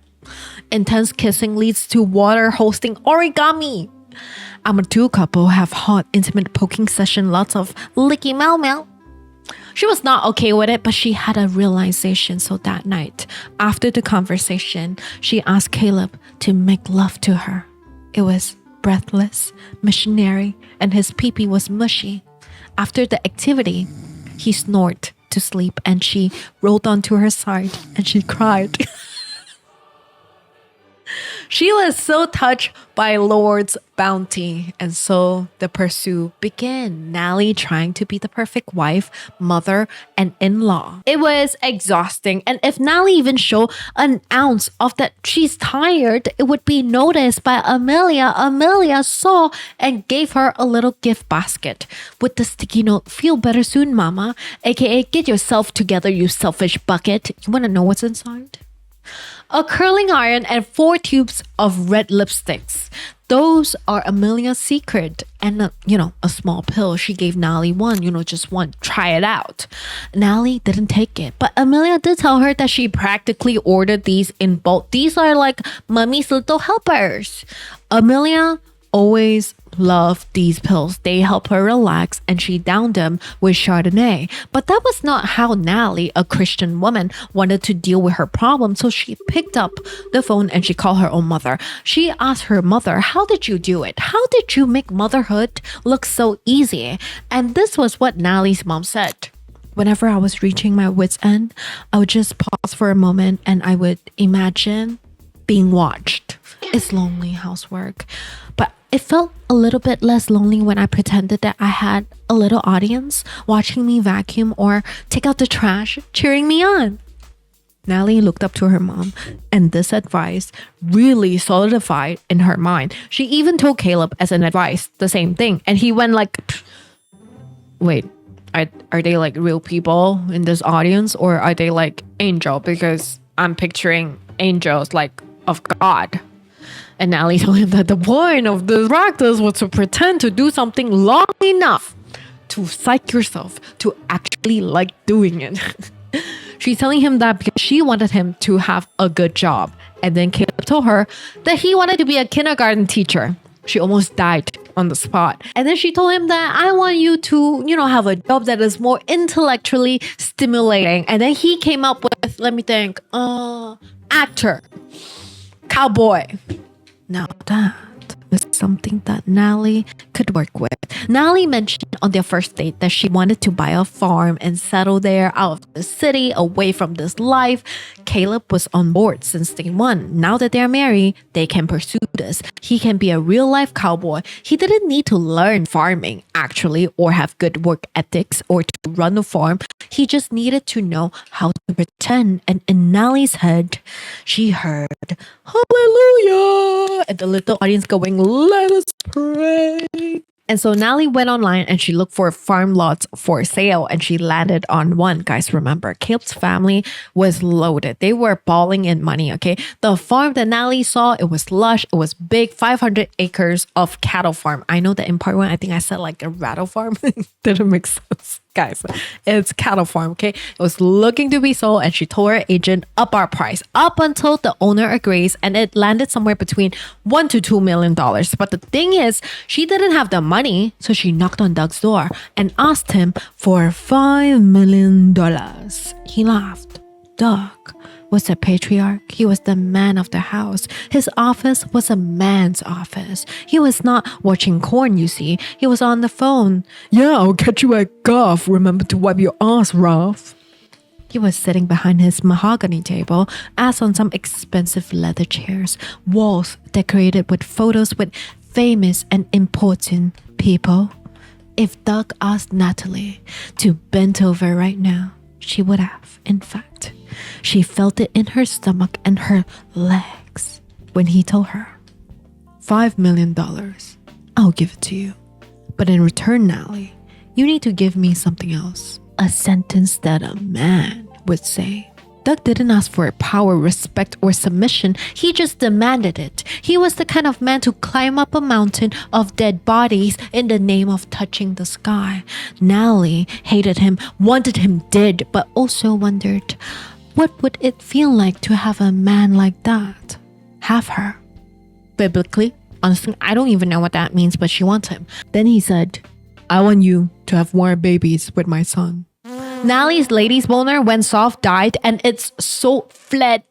Intense kissing leads to water hosting origami. Amateur couple have hot, intimate poking session, lots of licky meow meow. She was not okay with it, but she had a realization. So that night, after the conversation, she asked Caleb to make love to her. It was breathless, missionary, and his pee-pee was mushy. After the activity, he snored to sleep and she rolled onto her side and she cried. She was so touched by Lord's bounty, and so the pursuit began. Natalie trying to be the perfect wife, mother, and in-law. It was exhausting, and if Natalie even showed an ounce of that she's tired, it would be noticed by Amelia. Amelia saw and gave her a little gift basket with the sticky note, "Feel better soon, mama," aka "Get yourself together, you selfish bucket." You want to know what's inside? A curling iron and 4 tubes of red lipsticks. Those are Amelia's secret. And, a small pill. She gave Natalie one, just one. Try it out. Natalie didn't take it. But Amelia did tell her that she practically ordered these in bulk. These are like mommy's little helpers. Amelia always loved these pills. They help her relax and she downed them with Chardonnay. But that was not how Natalie, a Christian woman, wanted to deal with her problem. So she picked up the phone and she called her own mother. She asked her mother, "How did you do it? How did you make motherhood look so easy?" And this was what Natalie's mom said. Whenever I was reaching my wit's end, I would just pause for a moment and I would imagine being watched. It's lonely housework. But it felt a little bit less lonely when I pretended that I had a little audience watching me vacuum or take out the trash, cheering me on. Natalie looked up to her mom, and this advice really solidified in her mind. She even told Caleb as an advice the same thing, and he went like, "Wait, are they like real people in this audience, or are they like angel? Because I'm picturing angels like of God." And Natalie told him that the point of the practice was to pretend to do something long enough to psych yourself to actually like doing it. She's telling him that because she wanted him to have a good job. And then Caleb told her that he wanted to be a kindergarten teacher. She almost died on the spot. And then she told him that I want you to, have a job that is more intellectually stimulating. And then he came up with, let me think, actor, cowboy. Now that was something that Natalie could work with. Natalie mentioned on their first date that she wanted to buy a farm and settle there out of the city, away from this life. Caleb was on board since day one. Now that they're married, they can pursue this. He can be a real-life cowboy. He didn't need to learn farming, actually, or have good work ethics or to run a farm. He just needed to know how to pretend. And in Natalie's head, she heard, "Hallelujah!" and the little audience going, "Let us pray." And so Natalie went online and she looked for farm lots for sale and she landed on one. Guys, remember, Caleb's family was loaded. They were balling in money, okay? The farm that Natalie saw, it was lush. It was big, 500 acres of cattle farm. I know that in part one, I think I said like a rattle farm. Didn't make sense. Guys, it's cattle farm, okay? It was looking to be sold and she told her agent up our price up until the owner agrees, and it landed somewhere between $1 to $2 million. But the thing is, she didn't have the money, so she knocked on Doug's door and asked him for $5 million. He laughed. Doug was a patriarch. He was the man of the house. His office was a man's office. He was not watching corn, you see. He was on the phone. "Yeah, I'll catch you at golf. Remember to wipe your ass, Ralph." He was sitting behind his mahogany table, as on some expensive leather chairs, walls decorated with photos with famous and important people. If Doug asked Natalie to bend over right now, she would have, in fact. She felt it in her stomach and her legs when he told her, $5 million. I'll give it to you. But in return, Natalie, you need to give me something else. A sentence that a man would say. Doug didn't ask for power, respect, or submission. He just demanded it. He was the kind of man to climb up a mountain of dead bodies in the name of touching the sky. Natalie hated him, wanted him dead, but also wondered, what would it feel like to have a man like that have her? Biblically, honestly, I don't even know what that means, but she wants him. Then he said, I want you to have more babies with my son. Natalie's ladies boner went soft, died, and it's so fled.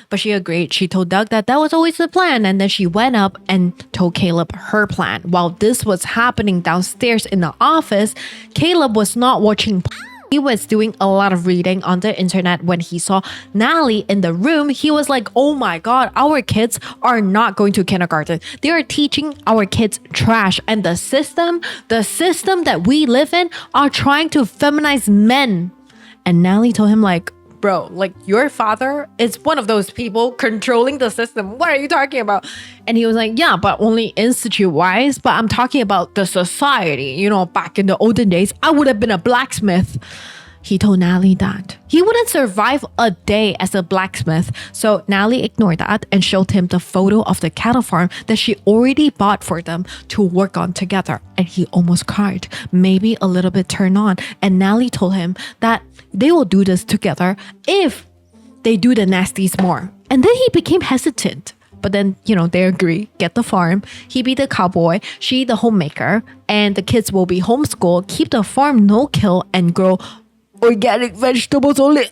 But she agreed. She told Doug that was always the plan. And then she went up and told Caleb her plan. While this was happening downstairs in the office, Caleb was not watching. He was doing a lot of reading on the internet. When he saw Natalie in the room, he was like, oh my God, our kids are not going to kindergarten. They are teaching our kids trash. And the system that we live in are trying to feminize men. And Natalie told him like, bro, like your father is one of those people controlling the system. What are you talking about? And he was like, yeah, but only institute-wise. But I'm talking about the society. You know, back in the olden days, I would have been a blacksmith. He told Natalie that he wouldn't survive a day as a blacksmith. So Natalie ignored that and showed him the photo of the cattle farm that she already bought for them to work on together. And he almost cried, maybe a little bit turned on. And Natalie told him that they will do this together if they do the nasties more. And then he became hesitant. But then, you know, they agree, get the farm. He be the cowboy, she the homemaker, and the kids will be homeschooled, keep the farm no-kill, and grow organic vegetables only.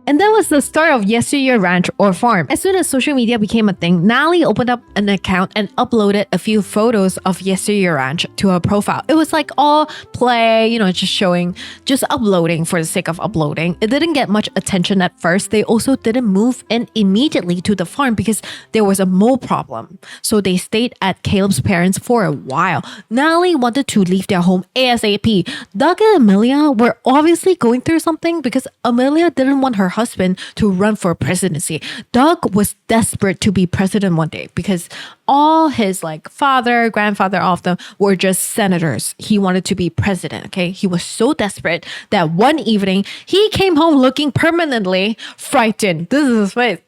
And that was the start of Yesteryear Ranch or Farm. As soon as social media became a thing, Natalie opened up an account and uploaded a few photos of Yesteryear Ranch to her profile. It was like all play, you know, just uploading for the sake of uploading. It didn't get much attention at first. They also didn't move in immediately to the farm because there was a mole problem. So they stayed at Caleb's parents for a while. Natalie wanted to leave their home ASAP. Doug and Amelia were obviously going through something because Amelia didn't want her husband to run for presidency. Doug was desperate to be president one day because all his like father, grandfather, all of them were just senators. He wanted to be president, okay? He was so desperate that one evening he came home looking permanently frightened. This is his face.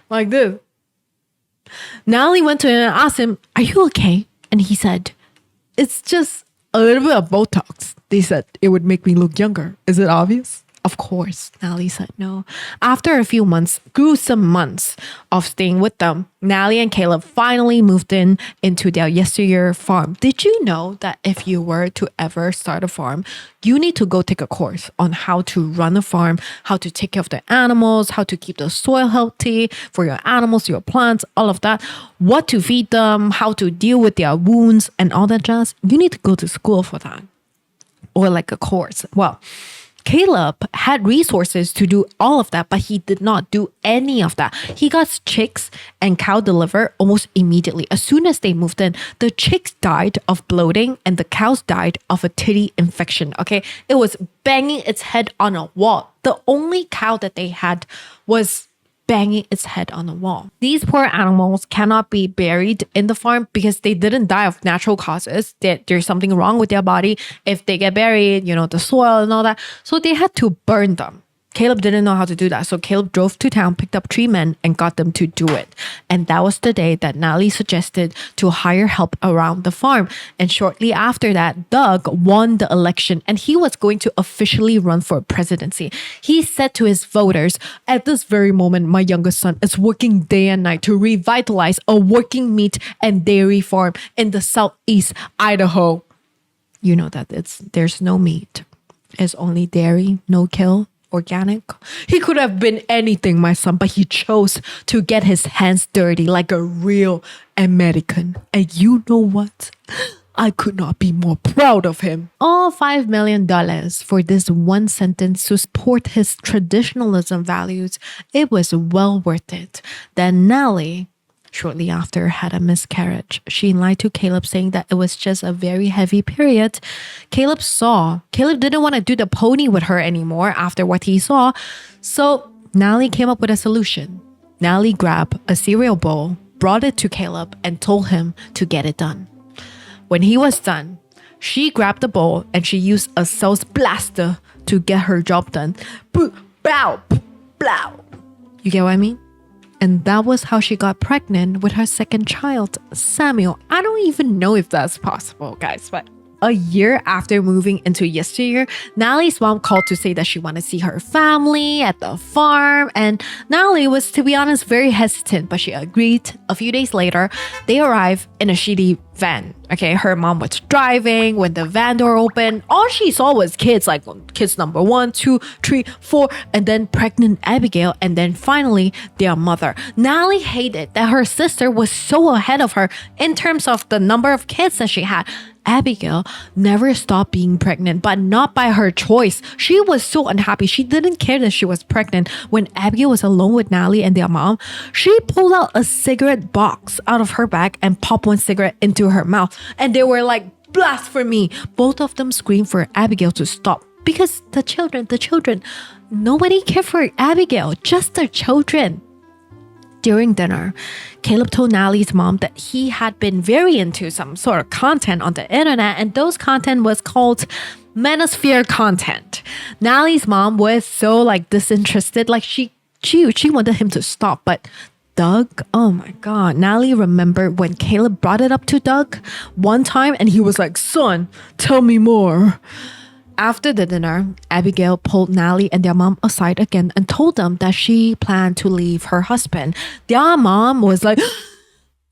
Like this. Natalie went to him and asked him, are you okay? And he said, it's just a little bit of Botox. They said it would make me look younger. Is it obvious? Of course, Natalie said no. After a few months, gruesome months of staying with them, Natalie and Caleb finally moved into their Yesteryear farm. Did you know that if you were to ever start a farm, you need to go take a course on how to run a farm, how to take care of the animals, how to keep the soil healthy for your animals, your plants, all of that, what to feed them, how to deal with their wounds and all that jazz. You need to go to school for that or like a course. Well, Caleb had resources to do all of that, but he did not do any of that. He got chicks and cow delivered almost immediately. As soon as they moved in, the chicks died of bloating and the cows died of a titty infection. Okay, it was banging its head on a wall. The only cow that they had was banging its head on the wall. These poor animals cannot be buried in the farm because they didn't die of natural causes. There's something wrong with their body. If they get buried, you know, the soil and all that. So they had to burn them. Caleb didn't know how to do that. So Caleb drove to town, picked up 3 men and got them to do it. And that was the day that Natalie suggested to hire help around the farm. And shortly after that, Doug won the election and he was going to officially run for presidency. He said to his voters, at this very moment, my youngest son is working day and night to revitalize a working meat and dairy farm in the southeast Idaho. You know that there's no meat. It's only dairy, no kill. Organic. He could have been anything, my son, but he chose to get his hands dirty like a real American. And you know what? I could not be more proud of him. All $5 million for this one sentence to support his traditionalism values. It was well worth it. Then Natalie, shortly after, had a miscarriage. She lied to Caleb, saying that it was just a very heavy period. Caleb didn't want to do the pony with her anymore after what he saw. So Natalie came up with a solution. Natalie grabbed a cereal bowl, brought it to Caleb, and told him to get it done. When he was done, she grabbed the bowl and she used a sauce blaster to get her job done. Blow, blow. You get what I mean? And that was how she got pregnant with her second child, Samuel. I don't even know if that's possible, guys, but a year after moving into Yesteryear, Natalie's mom called to say that she wanted to see her family at the farm. And Natalie was, to be honest, very hesitant, but she agreed. A few days later, they arrived in a shitty van. Okay, her mom was driving. When the van door opened, all she saw was kids, like kids number 1, 2, 3, 4, and then pregnant Abigail, and then finally their mother. Natalie hated that her sister was so ahead of her in terms of the number of kids that she had. Abigail never stopped being pregnant, but not by her choice. She was so unhappy. She didn't care that she was pregnant. When Abigail was alone with Natalie and their mom, she pulled out a cigarette box out of her bag and popped one cigarette into her mouth. And they were like, blasphemy. Both of them screamed for Abigail to stop because the children, nobody cared for Abigail, just their children. During dinner, Caleb told Natalie's mom that he had been very into some sort of content on the internet, and those content was called manosphere content. Natalie's mom was so disinterested, she wanted him to stop, but Doug, oh my God. Natalie remembered when Caleb brought it up to Doug one time and he was like, son, tell me more. After the dinner, Abigail pulled Natalie and their mom aside again and told them that she planned to leave her husband. Their mom was like,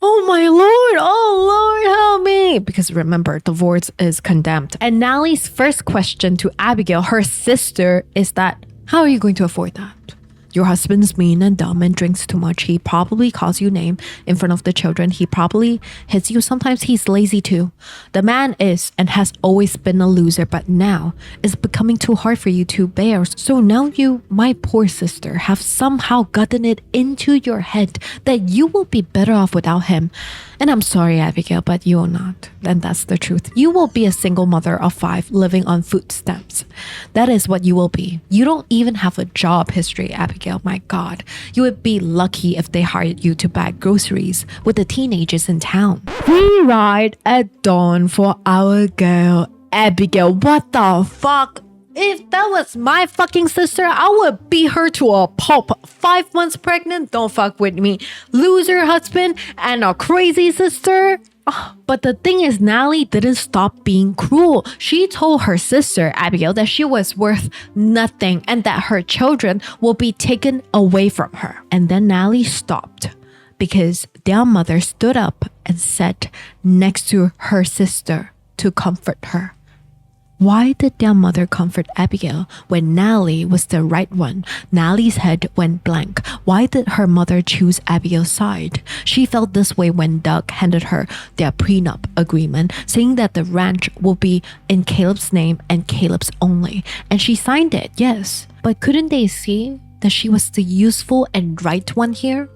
oh my Lord, oh Lord, help me. Because remember, divorce is condemned. And Natalie's first question to Abigail, her sister, is that, how are you going to afford that? Your husband's mean and dumb and drinks too much. He probably calls you name in front of the children. He probably hits you. Sometimes he's lazy too. The man is and has always been a loser, but now it's becoming too hard for you to bear. So now you, my poor sister, have somehow gotten it into your head that you will be better off without him. And I'm sorry, Abigail, but you will not. And that's the truth. You will be a single mother of 5 living on food stamps. That is what you will be. You don't even have a job history, Abigail. My God. You would be lucky if they hired you to bag groceries with the teenagers in town. We ride at dawn for our girl, Abigail. What the fuck? If that was my fucking sister, I would beat her to a pulp. 5 months pregnant? Don't fuck with me. Loser husband and a crazy sister? But the thing is, Natalie didn't stop being cruel. She told her sister, Abigail, that she was worth nothing and that her children will be taken away from her. And then Natalie stopped because their mother stood up and sat next to her sister to comfort her. Why did their mother comfort Abigail when Natalie was the right one? Natalie's head went blank. Why did her mother choose Abigail's side? She felt this way when Doug handed her their prenup agreement, saying that the ranch will be in Caleb's name and Caleb's only. And she signed it, yes. But couldn't they see that she was the useful and right one here?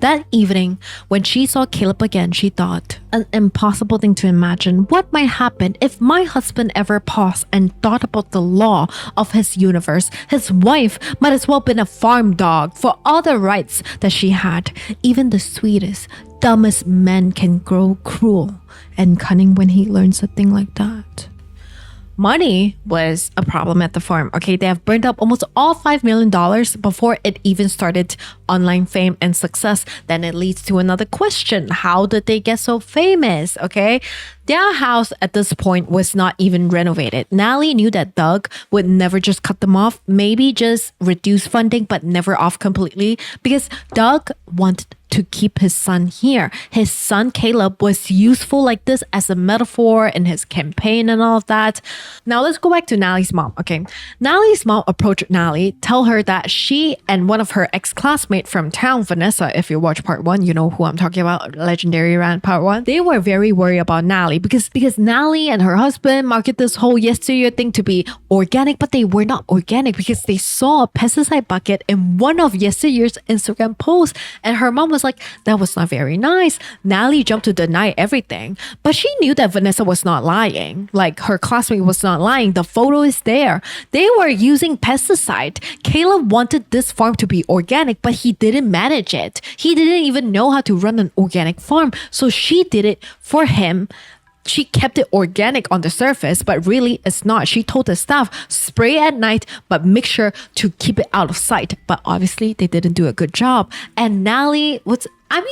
That evening, when she saw Caleb again, she thought, an impossible thing to imagine. What might happen if my husband ever paused and thought about the law of his universe? His wife might as well have been a farm dog for all the rights that she had. Even the sweetest, dumbest man can grow cruel and cunning when he learns a thing like that. Money was a problem at the farm. Okay, they have burned up almost all $5 million before it even started online fame and success. Then it leads to another question. How did they get so famous? Okay, their house at this point was not even renovated. Natalie knew that Doug would never just cut them off, maybe just reduce funding, but never off completely, because Doug wanted to keep his son here. His son Caleb was useful like this as a metaphor in his campaign and all of that. Now let's go back to Natalie's mom. Okay, Natalie's mom approached Natalie, tell her that she and one of her ex-classmates from town, Vanessa, if you watch part 1, you know who I'm talking about, Legendary Rant part 1. They were very worried about Natalie because Natalie and her husband market this whole Yesteryear thing to be organic, but they were not organic because they saw a pesticide bucket in one of Yesteryear's Instagram posts, and her mom was like, that was not very nice. Natalie jumped to deny everything, but she knew that Vanessa was not lying. Like, her classmate was not lying. The photo is there. They were using pesticide. Caleb wanted this farm to be organic, but he didn't manage it. He didn't even know how to run an organic farm, so she did it for him. She kept it organic on the surface, but really it's not. She told the staff, spray at night, but make sure to keep it out of sight. But obviously they didn't do a good job. And Natalie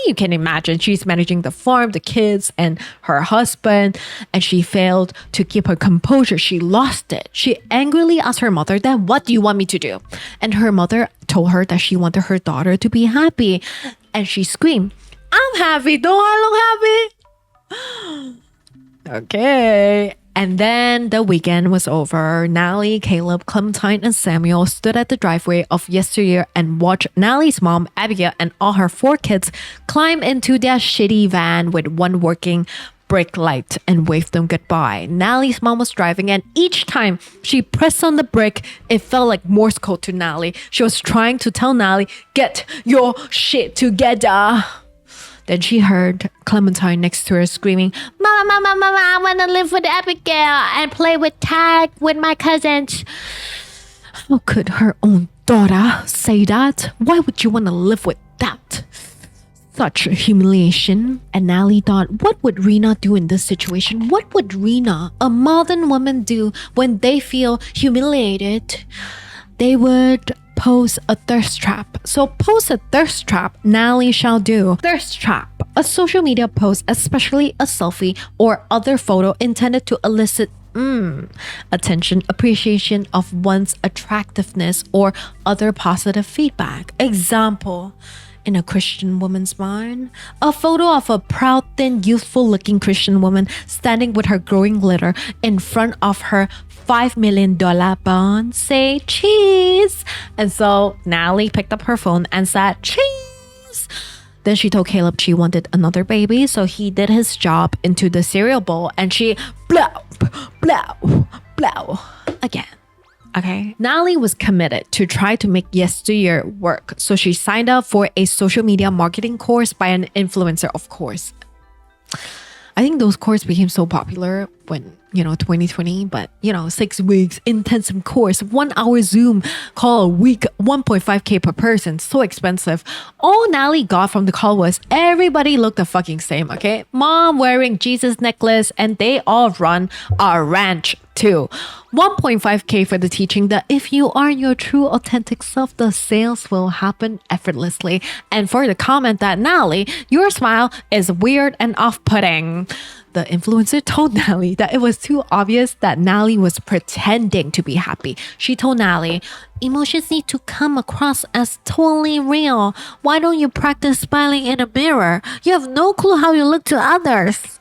you can imagine she's managing the farm, the kids, and her husband, and she failed to keep her composure. She lost it. She angrily asked her mother, then what do you want me to do? And her mother told her that she wanted her daughter to be happy. And she screamed, I'm happy, don't I look happy? Okay. And then the weekend was over. Natalie, Caleb, Clementine, and Samuel stood at the driveway of Yesteryear and watched Natalie's mom, Abigail, and all her 4 kids climb into their shitty van with one working brake light and waved them goodbye. Natalie's mom was driving, and each time she pressed on the brake, it felt like Morse code to Natalie. She was trying to tell Natalie, get your shit together. Then she heard Clementine next to her screaming, Mama, I want to live with Abigail and play with tag with my cousins. How could her own daughter say that? Why would you want to live with that? Such humiliation. And Natalie thought, what would Rena do in this situation? What would Rena, a modern woman, do when they feel humiliated? They would pose a thirst trap. So pose a thirst trap, Natalie shall do. Thirst trap, a social media post, especially a selfie or other photo intended to elicit attention, appreciation of one's attractiveness, or other positive feedback. Example, in a Christian woman's mind, a photo of a proud, thin, youthful looking Christian woman standing with her growing glitter in front of her $5 million bond. Say cheese. And so Natalie picked up her phone and said cheese. Then she told Caleb she wanted another baby, so he did his job into the cereal bowl and she blow, blow, blow again. Okay. Natalie was committed to try to make Yesteryear work, so she signed up for a social media marketing course by an influencer, of course. I think those courses became so popular when, 2020, but 6 weeks intensive course, 1 hour Zoom call a week, 1.5K per person, so expensive. All Natalie got from the call was everybody looked the fucking same, okay? Mom wearing Jesus necklace, and they all run a ranch too. 1.5K for the teaching that if you are your true authentic self, the sales will happen effortlessly. And for the comment that Natalie, your smile is weird and off-putting. The influencer told Natalie that it was too obvious that Natalie was pretending to be happy. She told Natalie, emotions need to come across as totally real. Why don't you practice smiling in a mirror? You have no clue how you look to others.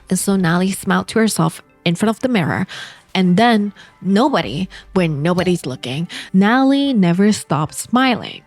And so Natalie smiled to herself in front of the mirror. And then when nobody's looking, Natalie never stopped smiling.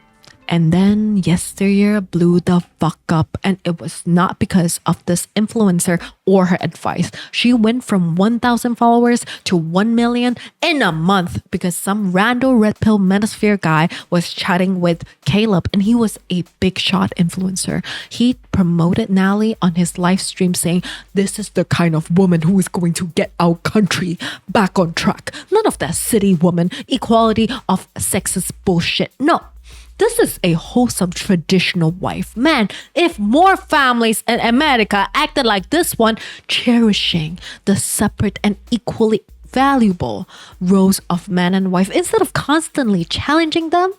And then Yesteryear blew the fuck up, and it was not because of this influencer or her advice. She went from 1,000 followers to 1 million in a month because some rando red pill manosphere guy was chatting with Caleb, and he was a big shot influencer. He promoted Natalie on his live stream saying, this is the kind of woman who is going to get our country back on track. None of that city woman equality of sexist bullshit. No. This is a wholesome traditional wife. Man, if more families in America acted like this one, cherishing the separate and equally valuable roles of man and wife instead of constantly challenging them.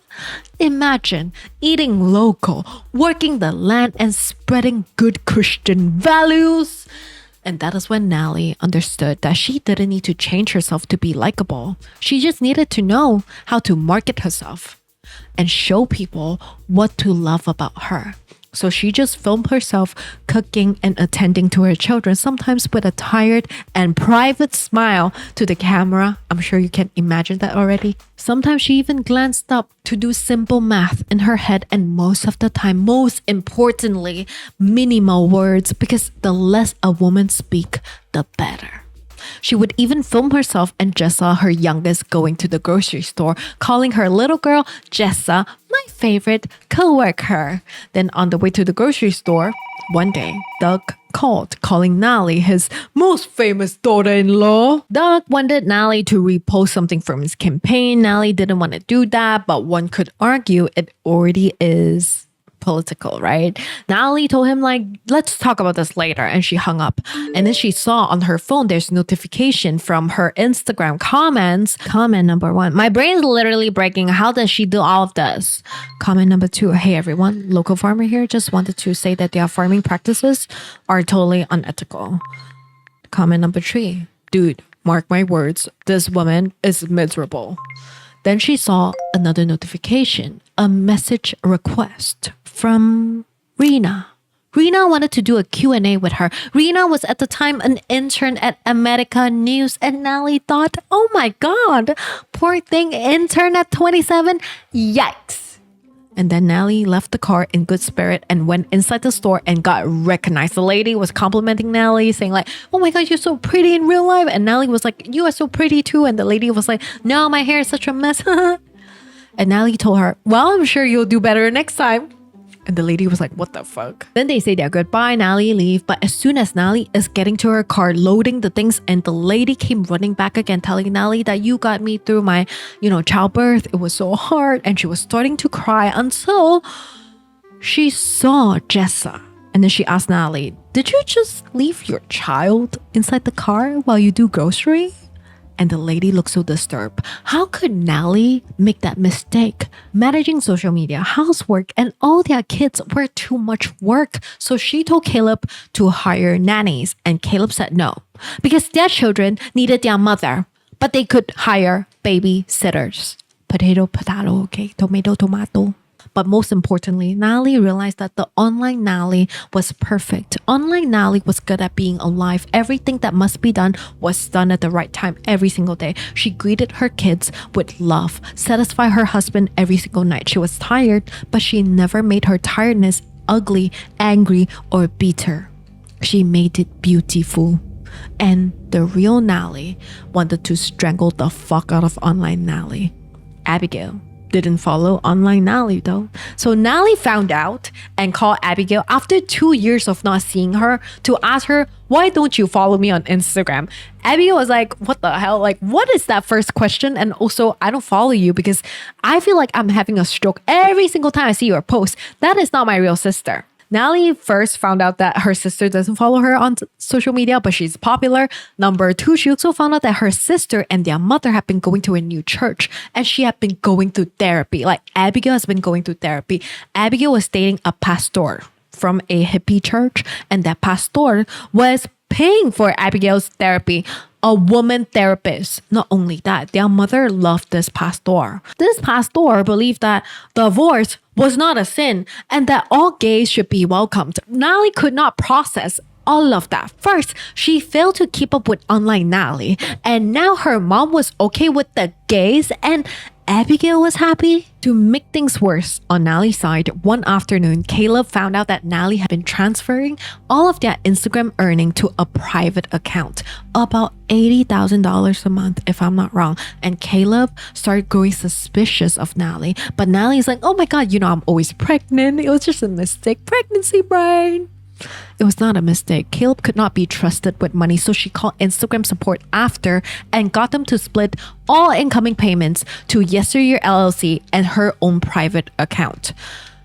Imagine eating local, working the land, and spreading good Christian values. And that is when Natalie understood that she didn't need to change herself to be likable. She just needed to know how to market herself. and show people what to love about her. So she just filmed herself cooking and attending to her children, sometimes with a tired and private smile to the camera. I'm sure you can imagine that already. Sometimes she even glanced up to do simple math in her head, and most of the time, most importantly, minimal words, because the less a woman speak, the better. She would even film herself and Jessa, her youngest, going to the grocery store, calling her little girl Jessa, my favorite coworker. Then on the way to the grocery store, one day, Doug called, calling Natalie his most famous daughter-in-law. Doug wanted Natalie to repost something from his campaign. Natalie didn't want to do that, but one could argue it already is political, right? Natalie told him, like, let's talk about this later, and she hung up. And then she saw on her phone there's notification from her Instagram comments. Comment number 1, my brain's literally breaking. How does she do all of this? Comment number 2, hey everyone, local farmer here, just wanted to say that their farming practices are totally unethical. Comment number 3, dude, mark my words, this woman is miserable. Then she saw another notification, a message request from Rena. Rena wanted to do a Q&A with her. Rena was at the time an intern at America News, and Natalie thought, oh my God, poor thing, intern at 27? Yikes. And then Natalie left the car in good spirit and went inside the store and got recognized. The lady was complimenting Natalie, saying like, oh my God, you're so pretty in real life. And Natalie was like, you are so pretty too. And the lady was like, no, my hair is such a mess. And Natalie told her, well, I'm sure you'll do better next time. And the lady was like, what the fuck? Then they say their goodbye, Natalie leave. But as soon as Natalie is getting to her car, loading the things, and the lady came running back again, telling Natalie that you got me through my, childbirth. It was so hard. And she was starting to cry until she saw Jessa. And then she asked Natalie, did you just leave your child inside the car while you do grocery? And the lady looked so disturbed. How could Natalie make that mistake? Managing social media, housework, and all their kids were too much work. So she told Caleb to hire nannies, and Caleb said no, because their children needed their mother, but they could hire babysitters. Potato, potato, okay, tomato, tomato. But most importantly, Natalie realized that the online Natalie was perfect. Online Natalie was good at being alive. Everything that must be done was done at the right time every single day. She greeted her kids with love, satisfied her husband every single night. She was tired, but she never made her tiredness ugly, angry, or bitter. She made it beautiful. And the real Natalie wanted to strangle the fuck out of online Natalie. Abigail didn't follow online Natalie though. So Natalie found out and called Abigail after 2 years of not seeing her to ask her, why don't you follow me on Instagram? Abigail was like, what the hell? Like, what is that first question? And also, I don't follow you because I feel like I'm having a stroke every single time I see your post. That is not my real sister. Natalie first found out that her sister doesn't follow her on social media, but she's popular. Number 2, she also found out that her sister and their mother have been going to a new church, and she had been going through therapy. Like Abigail has been going through therapy. Abigail was dating a pastor from a hippie church, and that pastor was paying for Abigail's therapy, a woman therapist. Not only that, their mother loved this pastor. This pastor believed that divorce was not a sin and that all gays should be welcomed. Natalie could not process all of that. First, she failed to keep up with online Natalie, and now her mom was okay with the gays, and Abigail was happy. To make things worse, on Natalie's side, one afternoon, Caleb found out that Natalie had been transferring all of their Instagram earning to a private account, about $80,000 a month, if I'm not wrong. And Caleb started growing suspicious of Natalie. But Natalie's like, oh my God, I'm always pregnant. It was just a mistake. Pregnancy brain. It was not a mistake. Caleb could not be trusted with money, so she called Instagram support after and got them to split all incoming payments to Yesteryear LLC and her own private account.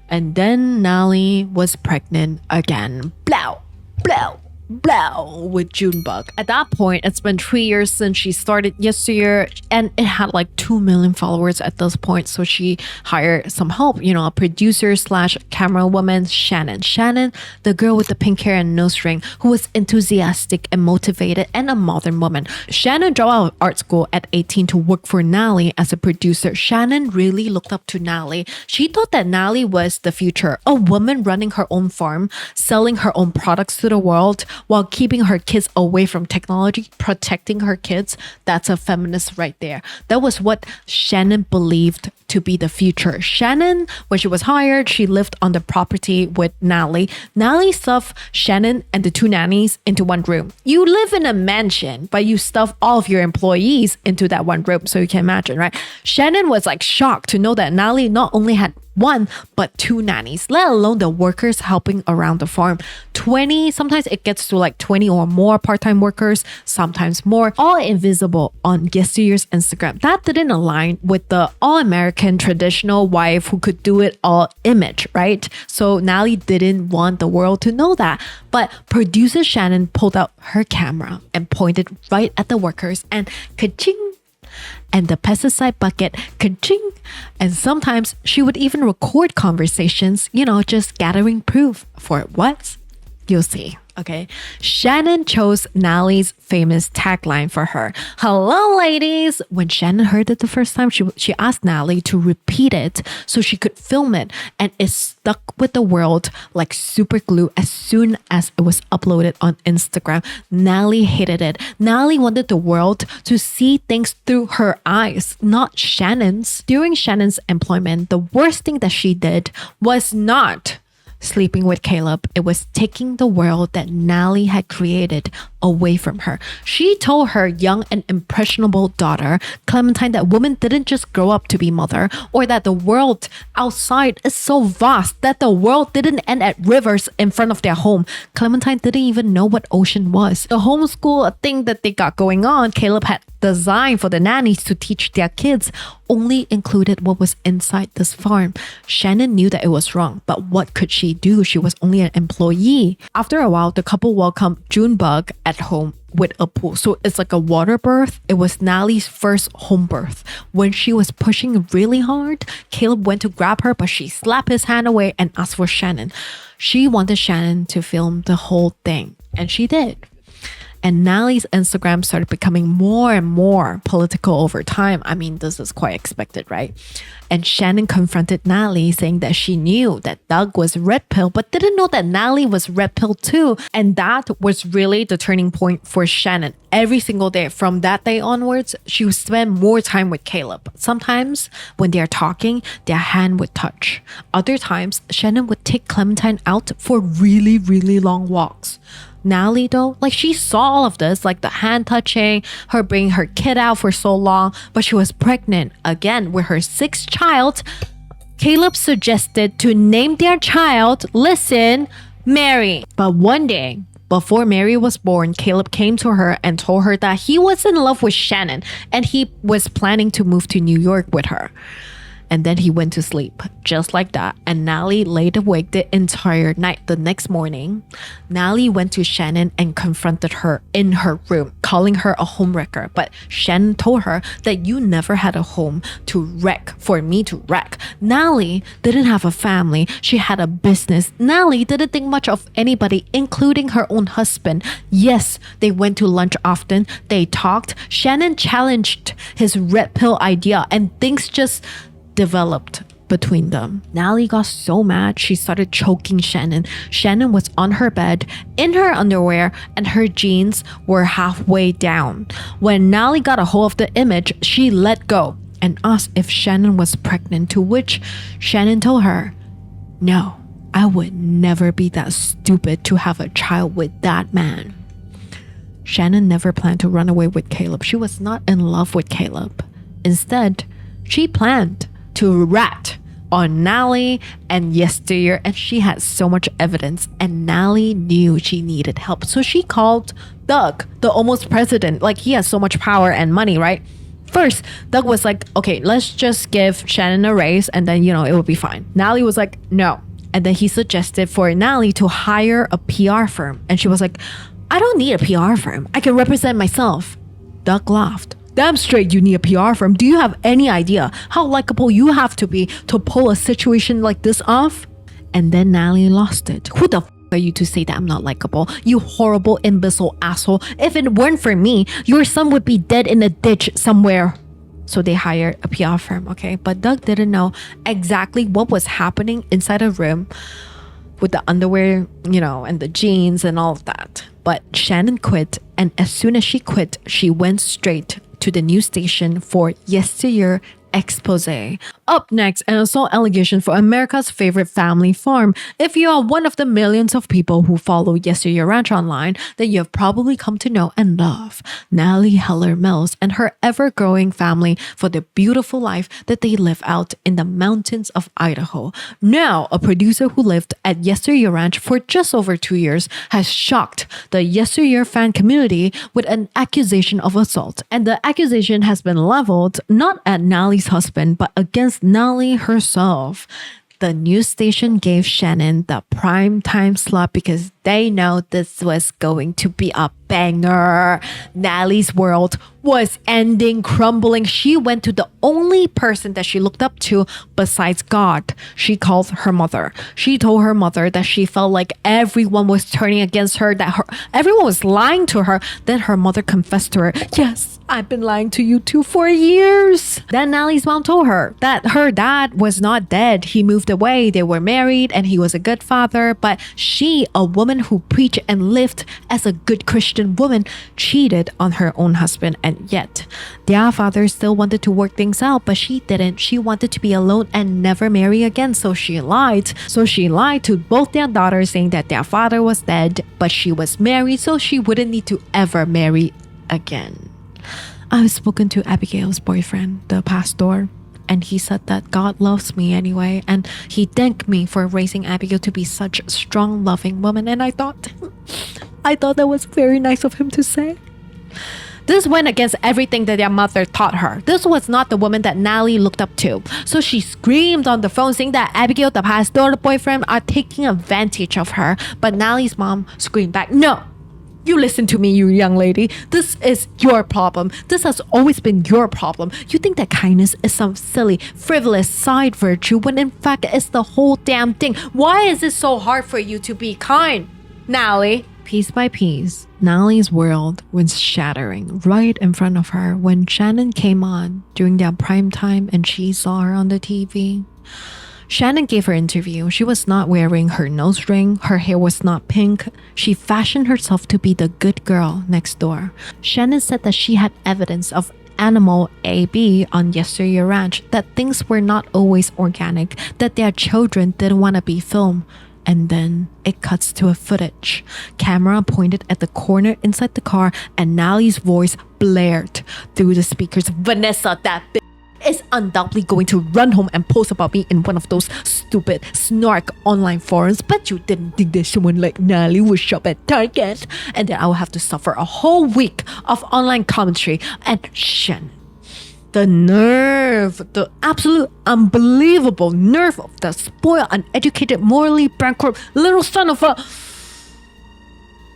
And then Natalie was pregnant again. Blow, blow, blah with Junebug. At that point, it's been 3 years since she started Yesteryear, and it had like 2 million followers at this point. So she hired some help, a producer slash camera woman, Shannon. Shannon, the girl with the pink hair and nose ring, who was enthusiastic and motivated and a modern woman. Shannon dropped out of art school at 18 to work for Natalie as a producer. Shannon really looked up to Natalie. She thought that Natalie was the future, a woman running her own farm, selling her own products to the world, while keeping her kids away from technology, protecting her kids. That's a feminist right there. That was what Shannon believed to be the future. Shannon, when she was hired, she lived on the property with Natalie. Natalie stuffed Shannon and the 2 nannies into one room. You live in a mansion, but you stuff all of your employees into that one room. So you can imagine, right? Shannon was like shocked to know that Natalie not only had 1 but 2 nannies, let alone the workers helping around the farm. 20, sometimes it gets to like 20 or more part-time workers, sometimes more, all invisible on Yesteryear's Instagram. That didn't align with the all-American traditional wife who could do it all image, right? So Natalie didn't want the world to know that. But producer Shannon pulled out her camera and pointed right at the workers, and ka-ching, and the pesticide bucket, ka-ching. And sometimes she would even record conversations, just gathering proof for what? You'll see. Okay. Shannon chose Natalie's famous tagline for her. Hello, ladies. When Shannon heard it the first time, she asked Natalie to repeat it so she could film it. And it stuck with the world like super glue as soon as it was uploaded on Instagram. Natalie hated it. Natalie wanted the world to see things through her eyes, not Shannon's. During Shannon's employment, the worst thing that she did was not sleeping with Caleb. It was taking the world that Natalie had created away from her. She told her young and impressionable daughter, Clementine, that women didn't just grow up to be mother, or that the world outside is so vast that the world didn't end at rivers in front of their home. Clementine didn't even know what ocean was. The homeschool thing that they got going on, Caleb had designed for the nannies to teach their kids, only included what was inside this farm. Shannon knew that it was wrong, but what could she do? She was only an employee. After a while, the couple welcomed Junebug at home with a pool. So it's like a water birth. It was Natalie's first home birth. When she was pushing really hard, Caleb went to grab her, but she slapped his hand away and asked for Shannon. She wanted Shannon to film the whole thing, and she did. And Natalie's Instagram started becoming more and more political over time. I mean, this is quite expected, right? And Shannon confronted Natalie, saying that she knew that Doug was red pill, but didn't know that Natalie was red pill too. And that was really the turning point for Shannon. Every single day from that day onwards, she would spend more time with Caleb. Sometimes when they're talking, their hand would touch. Other times, Shannon would take Clementine out for really, really long walks. Natalie though, like she saw all of this, like the hand touching, her bringing her kid out for so long, but she was pregnant again with her 6th child. Caleb suggested to name their child, listen, Mary. But one day, before Mary was born, Caleb came to her and told her that he was in love with Shannon and he was planning to move to New York with her. And then he went to sleep, just like that. And Natalie laid awake the entire night. The next morning, Natalie went to Shannon and confronted her in her room, calling her a homewrecker. But Shannon told her that you never had a home to wreck for me to wreck. Natalie didn't have a family. She had a business. Natalie didn't think much of anybody, including her own husband. Yes, they went to lunch often. They talked. Shannon challenged his red pill idea and things just developed between them. Natalie got so mad, she started choking Shannon. Shannon was on her bed, in her underwear, and her jeans were halfway down. When Natalie got a hold of the image, she let go and asked if Shannon was pregnant, to which Shannon told her, no, I would never be that stupid to have a child with that man. Shannon never planned to run away with Caleb. She was not in love with Caleb. Instead, she planned to rat on Natalie and Yesteryear, and she had so much evidence, and Natalie knew she needed help. So she called Doug, the almost president. Like, he has so much power and money, right? First, Doug was like, okay, let's just give Shannon a raise and then, it will be fine. Natalie was like, no. And then he suggested for Natalie to hire a PR firm. And she was like, I don't need a PR firm. I can represent myself. Doug laughed. Damn straight you need a PR firm. Do you have any idea how likable you have to be to pull a situation like this off? And then Natalie lost it. Who the f are you to say that I'm not likable? You horrible imbecile asshole. If it weren't for me, your son would be dead in a ditch somewhere. So they hired a PR firm, okay? But Doug didn't know exactly what was happening inside a room with the underwear, and the jeans and all of that. But Shannon quit, and as soon as she quit, she went straight to the news station for Yesteryear expose. Up next, an assault allegation for America's favorite family farm. If you are one of the millions of people who follow Yesteryear Ranch online, then you have probably come to know and love Natalie Heller Mills and her ever-growing family for the beautiful life that they live out in the mountains of Idaho. Now, a producer who lived at Yesteryear Ranch for just over 2 years has shocked the Yesteryear fan community with an accusation of assault. And the accusation has been leveled not at Natalie's husband, but against Natalie herself. The news station gave Shannon the prime time slot because they know this was going to be a banger. Natalie's world was ending, crumbling. She went to the only person that she looked up to besides God. She called her mother. She told her mother that she felt like everyone was turning against her, that everyone was lying to her. Then her mother confessed to her, yes, I've been lying to you too for years. Then Natalie's mom told her that her dad was not dead. He moved away. They were married and he was a good father. But she, a woman who preached and lived as a good Christian woman, cheated on her own husband. And yet, their father still wanted to work things out, but she didn't. She wanted to be alone and never marry again. So she lied. She lied to both their daughters, saying that their father was dead, but she was married, so she wouldn't need to ever marry again. I've spoken to Abigail's boyfriend, the pastor, and he said that God loves me anyway, and he thanked me for raising Abigail to be such a strong, loving woman. And I thought that was very nice of him to say. This went against everything that their mother taught her. This was not the woman that Natalie looked up to. So she screamed on the phone saying that Abigail, the pastor, the boyfriend, are taking advantage of her. But Natalie's mom screamed back, no! You listen to me, you young lady. This is your problem. This has always been your problem. You think that kindness is some silly, frivolous side virtue when in fact it's the whole damn thing. Why is it so hard for you to be kind? Natalie. Piece by piece, Natalie's world was shattering right in front of her when Shannon came on during their prime time and she saw her on the TV. Shannon gave her interview. She was not wearing her nose ring. Her hair was not pink. She fashioned herself to be the good girl next door. Shannon said that she had evidence of animal AB on Yesteryear Ranch, that things were not always organic, that their children didn't want to be filmed. And then it cuts to a footage. Camera pointed at the corner inside the car and Natalie's voice blared through the speakers. Vanessa, that bitch is undoubtedly going to run home and post about me in one of those stupid snark online forums. But you didn't think that someone like Natalie would shop at Target and that I will have to suffer a whole week of online commentary. And Shannon, the nerve, the absolute unbelievable nerve of the spoiled, uneducated, morally bankrupt little son of a...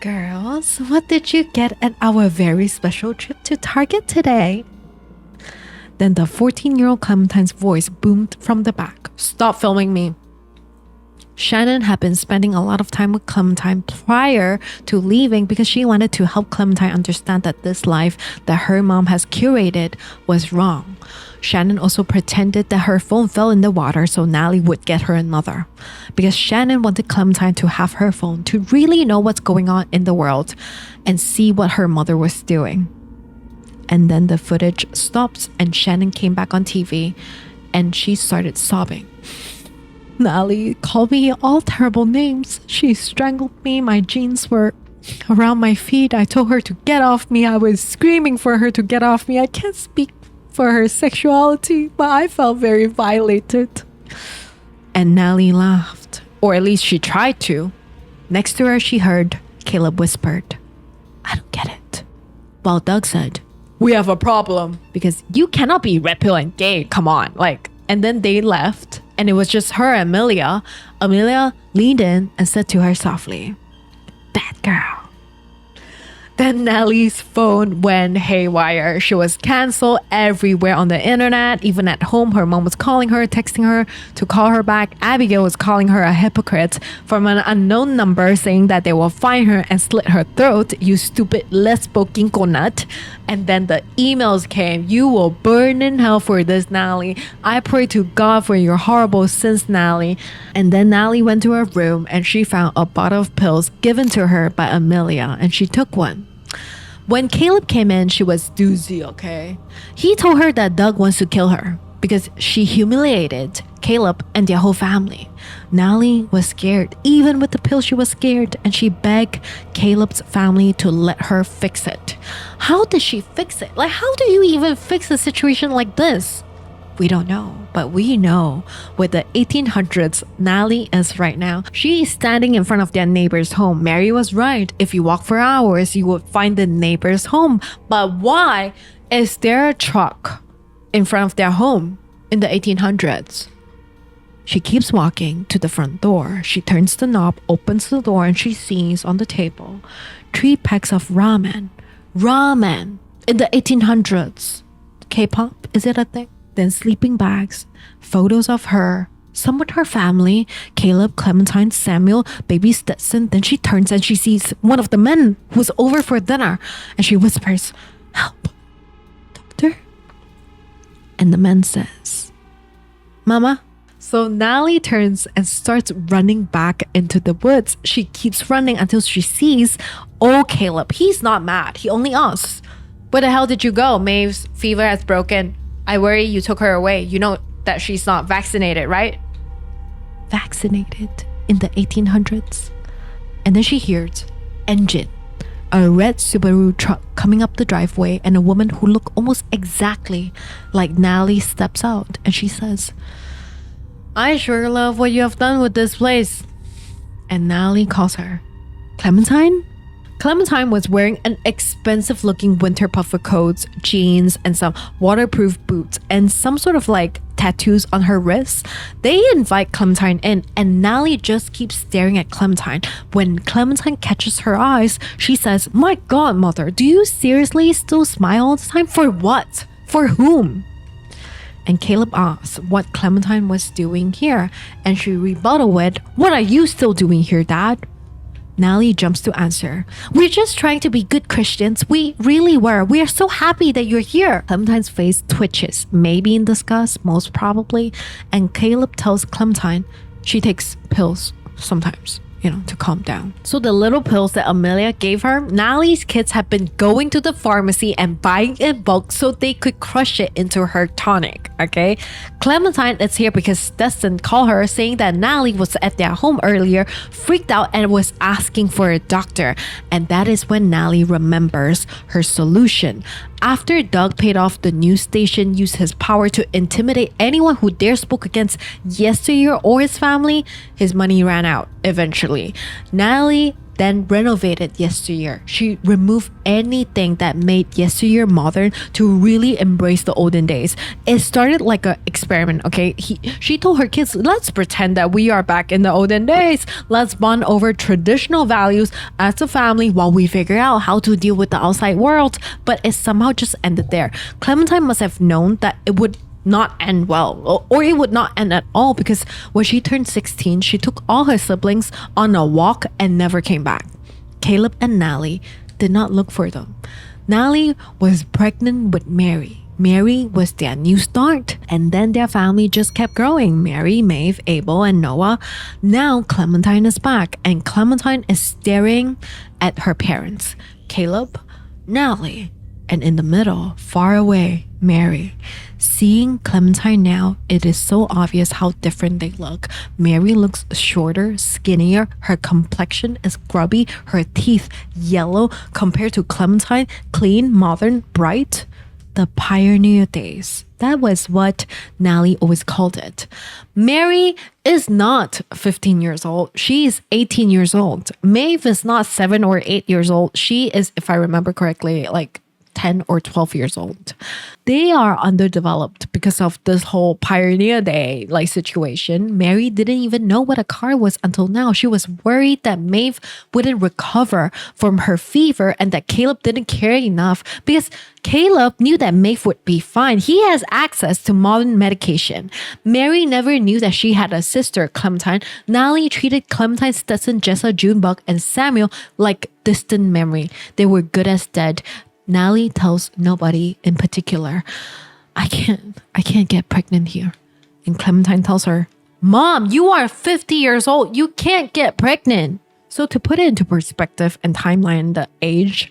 Girls, what did you get at our very special trip to Target today? Then the 14-year-old Clementine's voice boomed from the back. Stop filming me. Shannon had been spending a lot of time with Clementine prior to leaving because she wanted to help Clementine understand that this life that her mom has curated was wrong. Shannon also pretended that her phone fell in the water so Natalie would get her another. Because Shannon wanted Clementine to have her phone to really know what's going on in the world and see what her mother was doing. And then the footage stops and Shannon came back on TV and she started sobbing. Natalie called me all terrible names. She strangled me. My jeans were around my feet. I told her to get off me. I was screaming for her to get off me. I can't speak for her sexuality, but I felt very violated. And Natalie laughed, or at least she tried to. Next to her, she heard Caleb whispered, I don't get it. While Doug said, we have a problem because you cannot be red pill and gay. Come on. And then they left and it was just her and Amelia. Amelia leaned in and said to her softly, bad girl. Then Nellie's phone went haywire. She was canceled everywhere on the internet. Even at home, her mom was calling her, texting her to call her back. Abigail was calling her a hypocrite from an unknown number, saying that they will find her and slit her throat, you stupid lesbo nut. And then the emails came. You will burn in hell for this, Natalie. I pray to God for your horrible sins, Natalie. And then Natalie went to her room and she found a bottle of pills given to her by Amelia, and she took one. When Caleb came in, she was doozy, okay? He told her that Doug wants to kill her because she humiliated Caleb and their whole family. Natalie was scared. Even with the pill, she was scared, and she begged Caleb's family to let her fix it. How did she fix it? Like, how do you even fix a situation like this? We don't know, but we know with the 1800s Natalie is right now. She is standing in front of their neighbor's home. Mary was right. If you walk for hours, you would find the neighbor's home. But why is there a truck in front of their home in the 1800s? She keeps walking to the front door. She turns the knob, opens the door, and she sees on the table 3 packs of ramen. Ramen in the 1800s. K-pop, is it a thing? Then sleeping bags, photos of her, some with her family, Caleb, Clementine, Samuel, baby Stetson. Then she turns and she sees one of the men who's over for dinner, and she whispers, "Help, doctor." And the man says, "Mama." So Natalie turns and starts running back into the woods. She keeps running until she sees, oh, Caleb. He's not mad. He only asks, "Where the hell did you go? Maeve's fever has broken. I worry you took her away. You know that she's not vaccinated, right?" Vaccinated in the 1800s. And then she hears engine, a red Subaru truck coming up the driveway, and a woman who looked almost exactly like Natalie steps out, and she says, "I sure love what you have done with this place." And Natalie calls her Clementine. Clementine was wearing an expensive looking winter puffer coats, jeans, and some waterproof boots, and some sort of like tattoos on her wrists. They invite Clementine in, and Natalie just keeps staring at Clementine. When Clementine catches her eyes, she says, "My God, mother, do you seriously still smile all the time? For what? For whom?" And Caleb asks what Clementine was doing here, and she rebutted with, "What are you still doing here, Dad?" Natalie jumps to answer, "We're just trying to be good Christians. We really were. We are so happy that you're here." Clementine's face twitches, maybe in disgust, most probably. And Caleb tells Clementine she takes pills sometimes, to calm down. So the little pills that Amelia gave her, Natalie's kids have been going to the pharmacy and buying in bulk so they could crush it into her tonic, okay? Clementine is here because Stetson called her saying that Natalie was at their home earlier, freaked out, and was asking for a doctor. And that is when Natalie remembers her solution. After Doug paid off, the news station used his power to intimidate anyone who dare spoke against Yesteryear or his family. His money ran out eventually. Natalie then renovated Yesteryear. She removed anything that made Yesteryear modern to really embrace the olden days. It started like an experiment, okay? She told her kids, let's pretend that we are back in the olden days. Let's bond over traditional values as a family while we figure out how to deal with the outside world. But it somehow just ended there. Clementine must have known that it would not end well, or it would not end at all, because when she turned 16, she took all her siblings on a walk and never came back. Caleb and Natalie did not look for them. Natalie was pregnant with Mary. Mary was their new start, and then their family just kept growing. Mary, Maeve, Abel, and Noah. Now Clementine is back, and Clementine is staring at her parents, Caleb, Natalie, and in the middle, far away, Mary. Seeing Clementine now, it is so obvious how different they look. Mary looks shorter, skinnier, her complexion is grubby, her teeth yellow, compared to Clementine, clean, modern, bright. The pioneer days. That was what Natalie always called it. Mary is not 15 years old. She is 18 years old. Maeve is not 7 or 8 years old. She is, if I remember correctly, like 10 or 12 years old. They are underdeveloped because of this whole Pioneer Day like situation. Mary didn't even know what a car was until now. She was worried that Maeve wouldn't recover from her fever and that Caleb didn't care enough because Caleb knew that Maeve would be fine. He has access to modern medication. Mary never knew that she had a sister, Clementine. Natalie treated Clementine, Stetson, Jessa, Junebug, and Samuel like distant memory. They were good as dead. Natalie tells nobody in particular, I can't get pregnant here. And Clementine tells her, Mom, you are 50 years old. You can't get pregnant. So to put it into perspective and timeline, the age,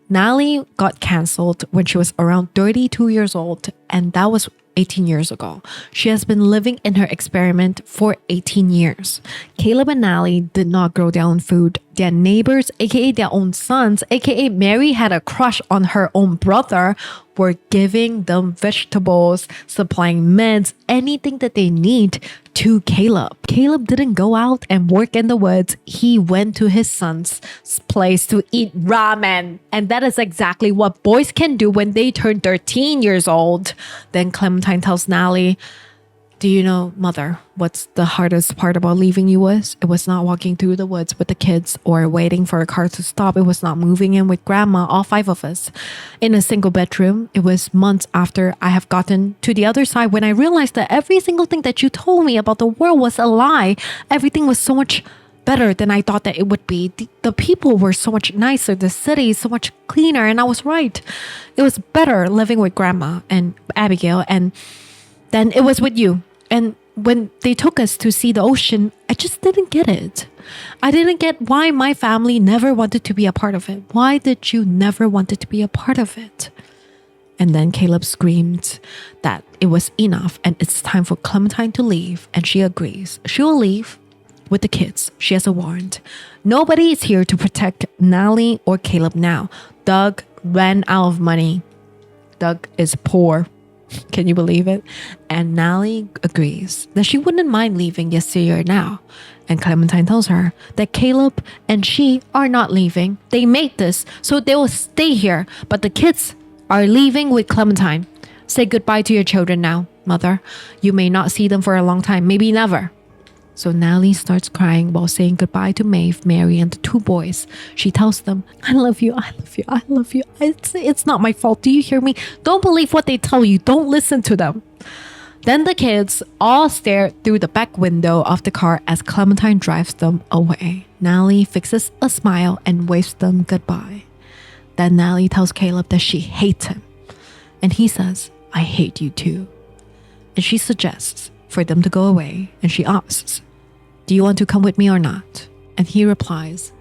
Natalie got cancelled when she was around 32 years old, and that was 18 years ago. She has been living in her experiment for 18 years. Caleb and Natalie did not grow their own food. Their neighbors, aka their own sons, aka Mary had a crush on her own brother, were giving them vegetables, supplying meds, anything that they need to Caleb. Caleb didn't go out and work in the woods. He went to his son's place to eat ramen. And that is exactly what boys can do when they turn 13 years old. Then Clementine tells Natalie, do you know, Mother, what's the hardest part about leaving you was? It was not walking through the woods with the kids or waiting for a car to stop. It was not moving in with Grandma, all 5 of us, in a single bedroom. It was months after I have gotten to the other side when I realized that every single thing that you told me about the world was a lie. Everything was so much better than I thought that it would be. The people were so much nicer. The city is so much cleaner. And I was right. It was better living with Grandma and Abigail. And then it was with you. And when they took us to see the ocean, I just didn't get it. I didn't get why my family never wanted to be a part of it. Why did you never wanted to be a part of it? And then Caleb screamed that it was enough and it's time for Clementine to leave. And she agrees. She will leave with the kids. She has a warrant. Nobody is here to protect Natalie or Caleb now. Doug ran out of money. Doug is poor. Can you believe it? And Natalie agrees that she wouldn't mind leaving Yesteryear now. And Clementine tells her that Caleb and she are not leaving. They made this, so they will stay here. But the kids are leaving with Clementine. Say goodbye to your children now, Mother. You may not see them for a long time, maybe never. So Natalie starts crying while saying goodbye to Maeve, Mary, and the 2 boys. She tells them, I love you, I love you, I love you. It's not my fault. Do you hear me? Don't believe what they tell you. Don't listen to them. Then the kids all stare through the back window of the car as Clementine drives them away. Natalie fixes a smile and waves them goodbye. Then Natalie tells Caleb that she hates him. And he says, I hate you too. And she suggests for them to go away, and she asks, do you want to come with me or not? And he replies,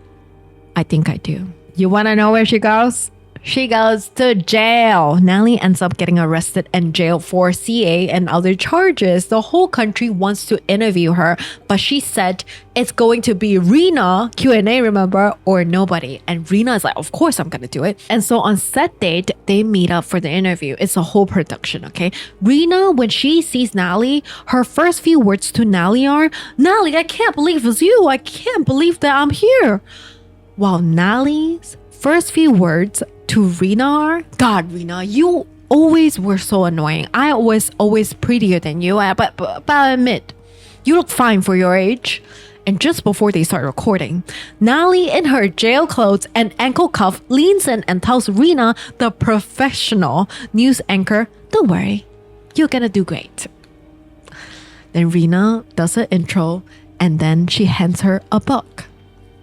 I think I do. You want to know where she goes? She goes to jail. Natalie ends up getting arrested and jailed for CA and other charges. The whole country wants to interview her, but she said it's going to be Rena, Q&A, remember, or nobody. And Rena is like, of course I'm going to do it. And so on set date, they meet up for the interview. It's a whole production, okay? Rena, when she sees Natalie, her first few words to Natalie are, Natalie, I can't believe it's you. I can't believe that I'm here. While Natalie's first few words to Rena are, God, Rena, you always were so annoying. I was always prettier than you, but I admit, you look fine for your age. And just before they start recording, Natalie in her jail clothes and ankle cuff leans in and tells Rena, the professional news anchor, don't worry, you're gonna do great. Then Rena does her intro and then she hands her a book.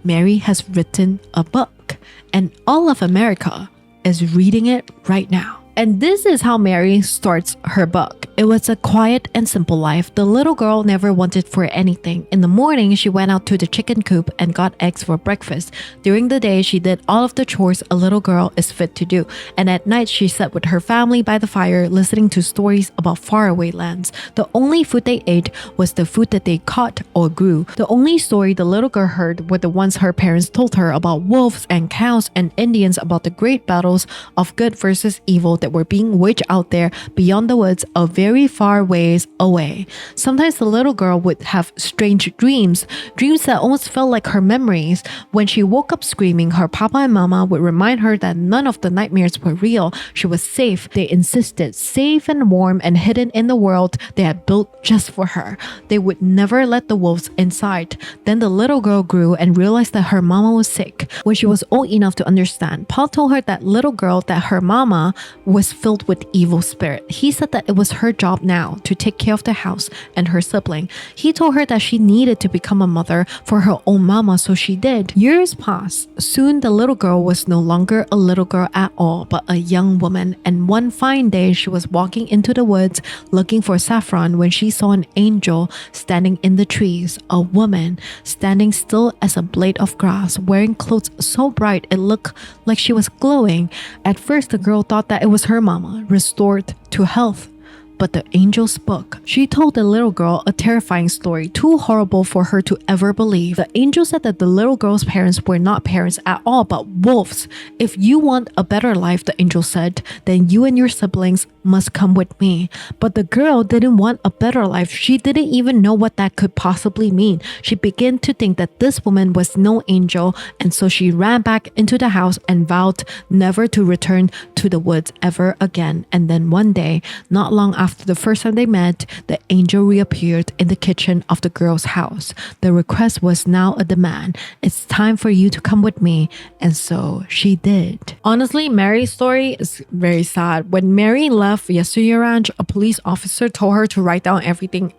Mary has written a book and all of America is reading it right now. And this is how Mary starts her book. It was a quiet and simple life. The little girl never wanted for anything. In the morning, she went out to the chicken coop and got eggs for breakfast. During the day, she did all of the chores a little girl is fit to do. And at night, she sat with her family by the fire, listening to stories about faraway lands. The only food they ate was the food that they caught or grew. The only story the little girl heard were the ones her parents told her about wolves and cows and Indians, about the great battles of good versus evil that that were being witched out there beyond the woods a very far ways away. Sometimes the little girl would have strange dreams that almost felt like her memories. When she woke up screaming, her papa and mama would remind her that none of the nightmares were real. She was safe. They insisted, safe and warm and hidden in the world they had built just for her. They would never let the wolves inside. Then the little girl grew and realized that her mama was sick. When she was old enough to understand, Paul told her that little girl that her mama was filled with evil spirit. He said that it was her job now to take care of the house and her sibling. He told her that she needed to become a mother for her own mama, so she did. Years passed. Soon the little girl was no longer a little girl at all, but a young woman. And one fine day she was walking into the woods looking for saffron when she saw an angel standing in the trees. A woman standing still as a blade of grass, wearing clothes so bright it looked like she was glowing. At first the girl thought that it was her mama, restored to health. But the angel spoke. She told the little girl a terrifying story, too horrible for her to ever believe. The angel said that the little girl's parents were not parents at all, but wolves. If you want a better life, the angel said, then you and your siblings must come with me. But the girl didn't want a better life. She didn't even know what that could possibly mean. She began to think that this woman was no angel, and so she ran back into the house and vowed never to return to the woods ever again. And then one day, not long after the first time they met, the angel reappeared in the kitchen of the girl's house. The request was now a demand. It's time for you to come with me. And so she did. Honestly, Mary's story is very sad. When Mary left Yesteryear Ranch, a police officer told her to write down everything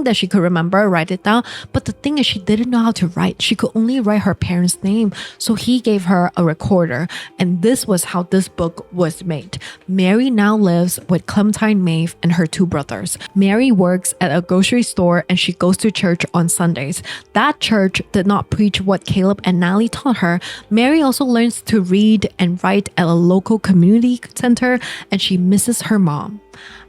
that she could remember, write it down. But the thing is, she didn't know how to write. She could only write her parents' name. So he gave her a recorder. And this was how this book was made. Mary now lives with Clementine Maeve and her two brothers. Mary works at a grocery store and she goes to church on Sundays. That church did not preach what Caleb and Natalie taught her. Mary also learns to read and write at a local community center, and she misses her mom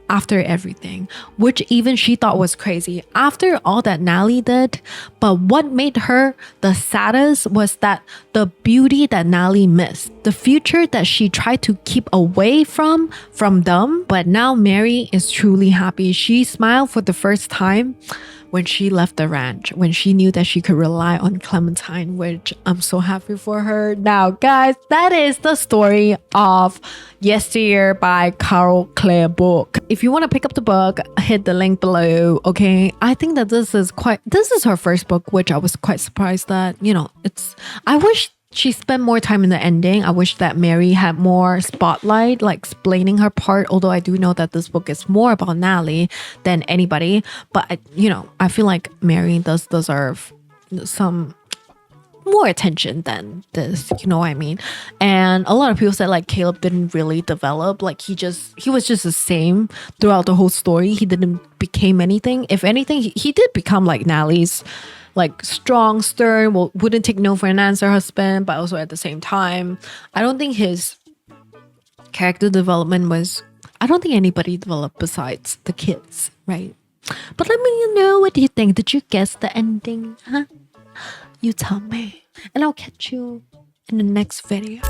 after everything, which even she thought was crazy after all that Natalie did. But what made her the saddest was that the beauty that Natalie missed, the future that she tried to keep away from them. But now Mary is truly happy. She smiled for the first time when she left the ranch, when she knew that she could rely on Clementine, which I'm so happy for her. Now, guys, that is the story of Yesteryear by Caro Burke. If you want to pick up the book, hit the link below, okay? I think that this is her first book, which I was quite surprised that, I wish she spent more time in the ending. I wish that Mary had more spotlight, like explaining her part, although I do know that this book is more about Natalie than anybody. But, I feel like Mary does deserve some more attention than this, you know what I mean? And a lot of people said like Caleb didn't really develop, like he was just the same throughout the whole story. He didn't become anything. If anything, he did become like Natalie's like strong, stern, wouldn't take no for an answer husband, but also at the same time, I don't think his character development I don't think anybody developed besides the kids, right? But let me know, what do you think? Did you guess the ending? Huh? You tell me. And I'll catch you in the next video.